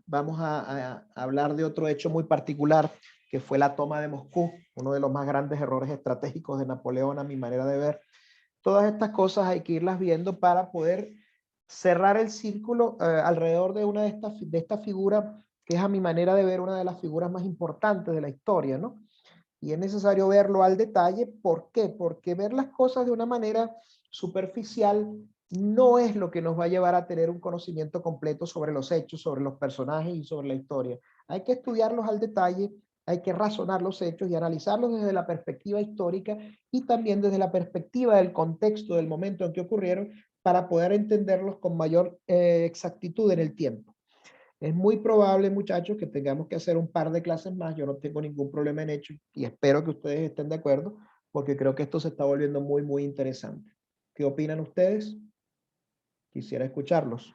Vamos a hablar de otro hecho muy particular, que fue la toma de Moscú, uno de los más grandes errores estratégicos de Napoleón a mi manera de ver. Todas estas cosas hay que irlas viendo para poder cerrar el círculo alrededor de una de estas figuras, que es a mi manera de ver una de las figuras más importantes de la historia, ¿no? Y es necesario verlo al detalle. ¿Por qué? Porque ver las cosas de una manera superficial no es lo que nos va a llevar a tener un conocimiento completo sobre los hechos, sobre los personajes y sobre la historia. Hay que estudiarlos al detalle, hay que razonar los hechos y analizarlos desde la perspectiva histórica y también desde la perspectiva del contexto del momento en que ocurrieron, para poder entenderlos con mayor exactitud en el tiempo. Es muy probable, muchachos, que tengamos que hacer un par de clases más. Yo no tengo ningún problema en hecho y espero que ustedes estén de acuerdo, porque creo que esto se está volviendo muy, muy interesante. ¿Qué opinan ustedes? Quisiera escucharlos.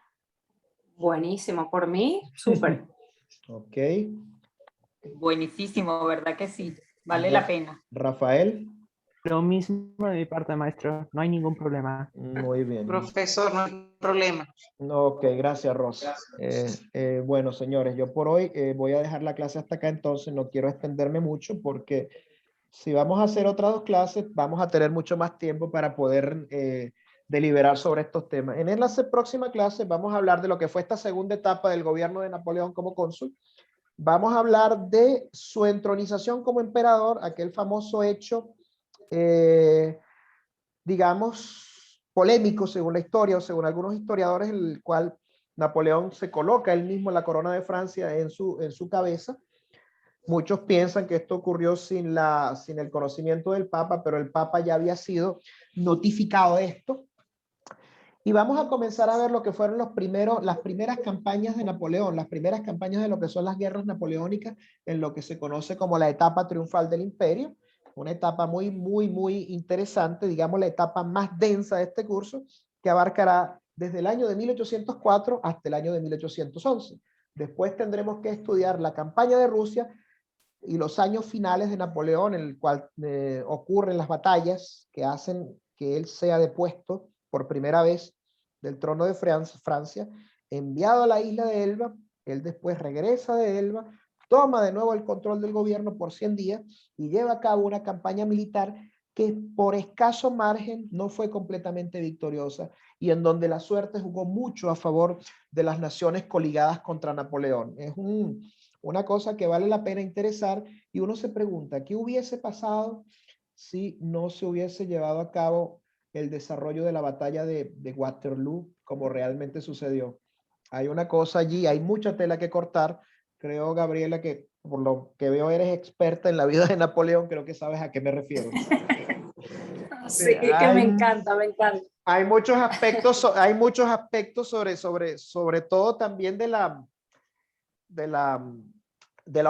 Buenísimo, por mí, súper. Ok. Buenísimo, ¿verdad que sí? Vale la pena. Rafael. Lo mismo de mi parte, maestro. No hay ningún problema. Muy bien. Profesor, no hay problema. Ok, gracias, Rosa. Bueno, señores, yo por hoy voy a dejar la clase hasta acá, entonces no quiero extenderme mucho, porque si vamos a hacer otras dos clases, vamos a tener mucho más tiempo para poder deliberar sobre estos temas. En la próxima clase vamos a hablar de lo que fue esta segunda etapa del gobierno de Napoleón como cónsul. Vamos a hablar de su entronización como emperador, aquel famoso hecho, digamos, polémico según la historia o según algunos historiadores, en el cual Napoleón se coloca él mismo la corona de Francia en su cabeza. Muchos piensan que esto ocurrió sin el conocimiento del Papa, pero el Papa ya había sido notificado de esto. Y vamos a comenzar a ver lo que fueron las primeras campañas de Napoleón, las primeras campañas de lo que son las guerras napoleónicas, en lo que se conoce como la etapa triunfal del imperio. Una etapa muy, muy, muy interesante, digamos la etapa más densa de este curso, que abarcará desde el año de 1804 hasta el año de 1811. Después tendremos que estudiar la campaña de Rusia y los años finales de Napoleón, en el cual ocurren las batallas que hacen que él sea depuesto por primera vez del trono de Francia, enviado a la isla de Elba. Él después regresa de Elba, toma de nuevo el control del gobierno por 100 días y lleva a cabo una campaña militar que por escaso margen no fue completamente victoriosa, y en donde la suerte jugó mucho a favor de las naciones coligadas contra Napoleón. Es una cosa que vale la pena interesar, y uno se pregunta, ¿qué hubiese pasado si no se hubiese llevado a cabo el desarrollo de la batalla de Waterloo como realmente sucedió? Hay una cosa allí, hay mucha tela que cortar. Creo, Gabriela, que por lo que veo eres experta en la vida de Napoleón, creo que sabes a qué me refiero. Sí, que me encanta, me encanta. Hay muchos aspectos sobre todo también de la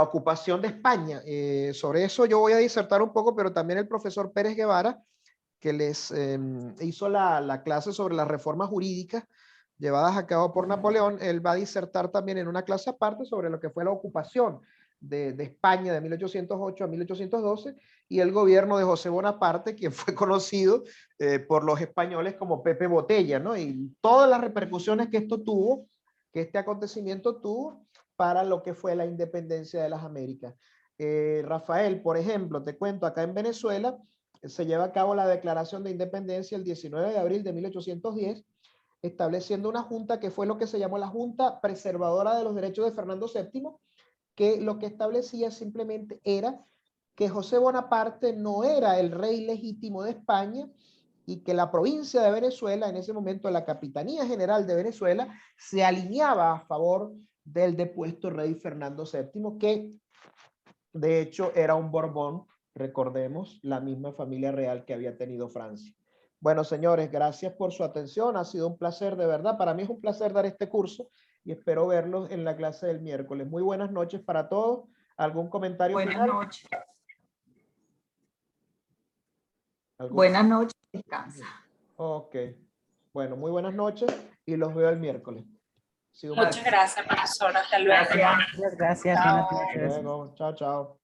ocupación de España. Sobre eso yo voy a disertar un poco, pero también el profesor Pérez Guevara, que les hizo la clase sobre las reformas jurídicas llevadas a cabo por Napoleón, él va a disertar también en una clase aparte sobre lo que fue la ocupación de España de 1808 a 1812 y el gobierno de José Bonaparte, quien fue conocido por los españoles como Pepe Botella, ¿no? Y todas las repercusiones que este acontecimiento tuvo para lo que fue la independencia de las Américas. Rafael, por ejemplo, te cuento, acá en Venezuela se lleva a cabo la declaración de independencia el 19 de abril de 1810, estableciendo una junta que fue lo que se llamó la Junta Preservadora de los Derechos de Fernando VII, que lo que establecía simplemente era que José Bonaparte no era el rey legítimo de España y que la provincia de Venezuela, en ese momento la Capitanía General de Venezuela, se alineaba a favor del depuesto rey Fernando VII, que de hecho era un Borbón, recordemos, la misma familia real que había tenido Francia. Bueno, señores, gracias por su atención. Ha sido un placer, de verdad. Para mí es un placer dar este curso y espero verlos en la clase del miércoles. Muy buenas noches para todos. ¿Algún comentario Buenas final? noches. Buenas noches. Descansa. Ok. Bueno, muy buenas noches y los veo el miércoles. sido Muchas gracias, profesor. Hasta luego. Gracias. Muchas gracias. Chao. Buenas noches. Luego, chao, chao.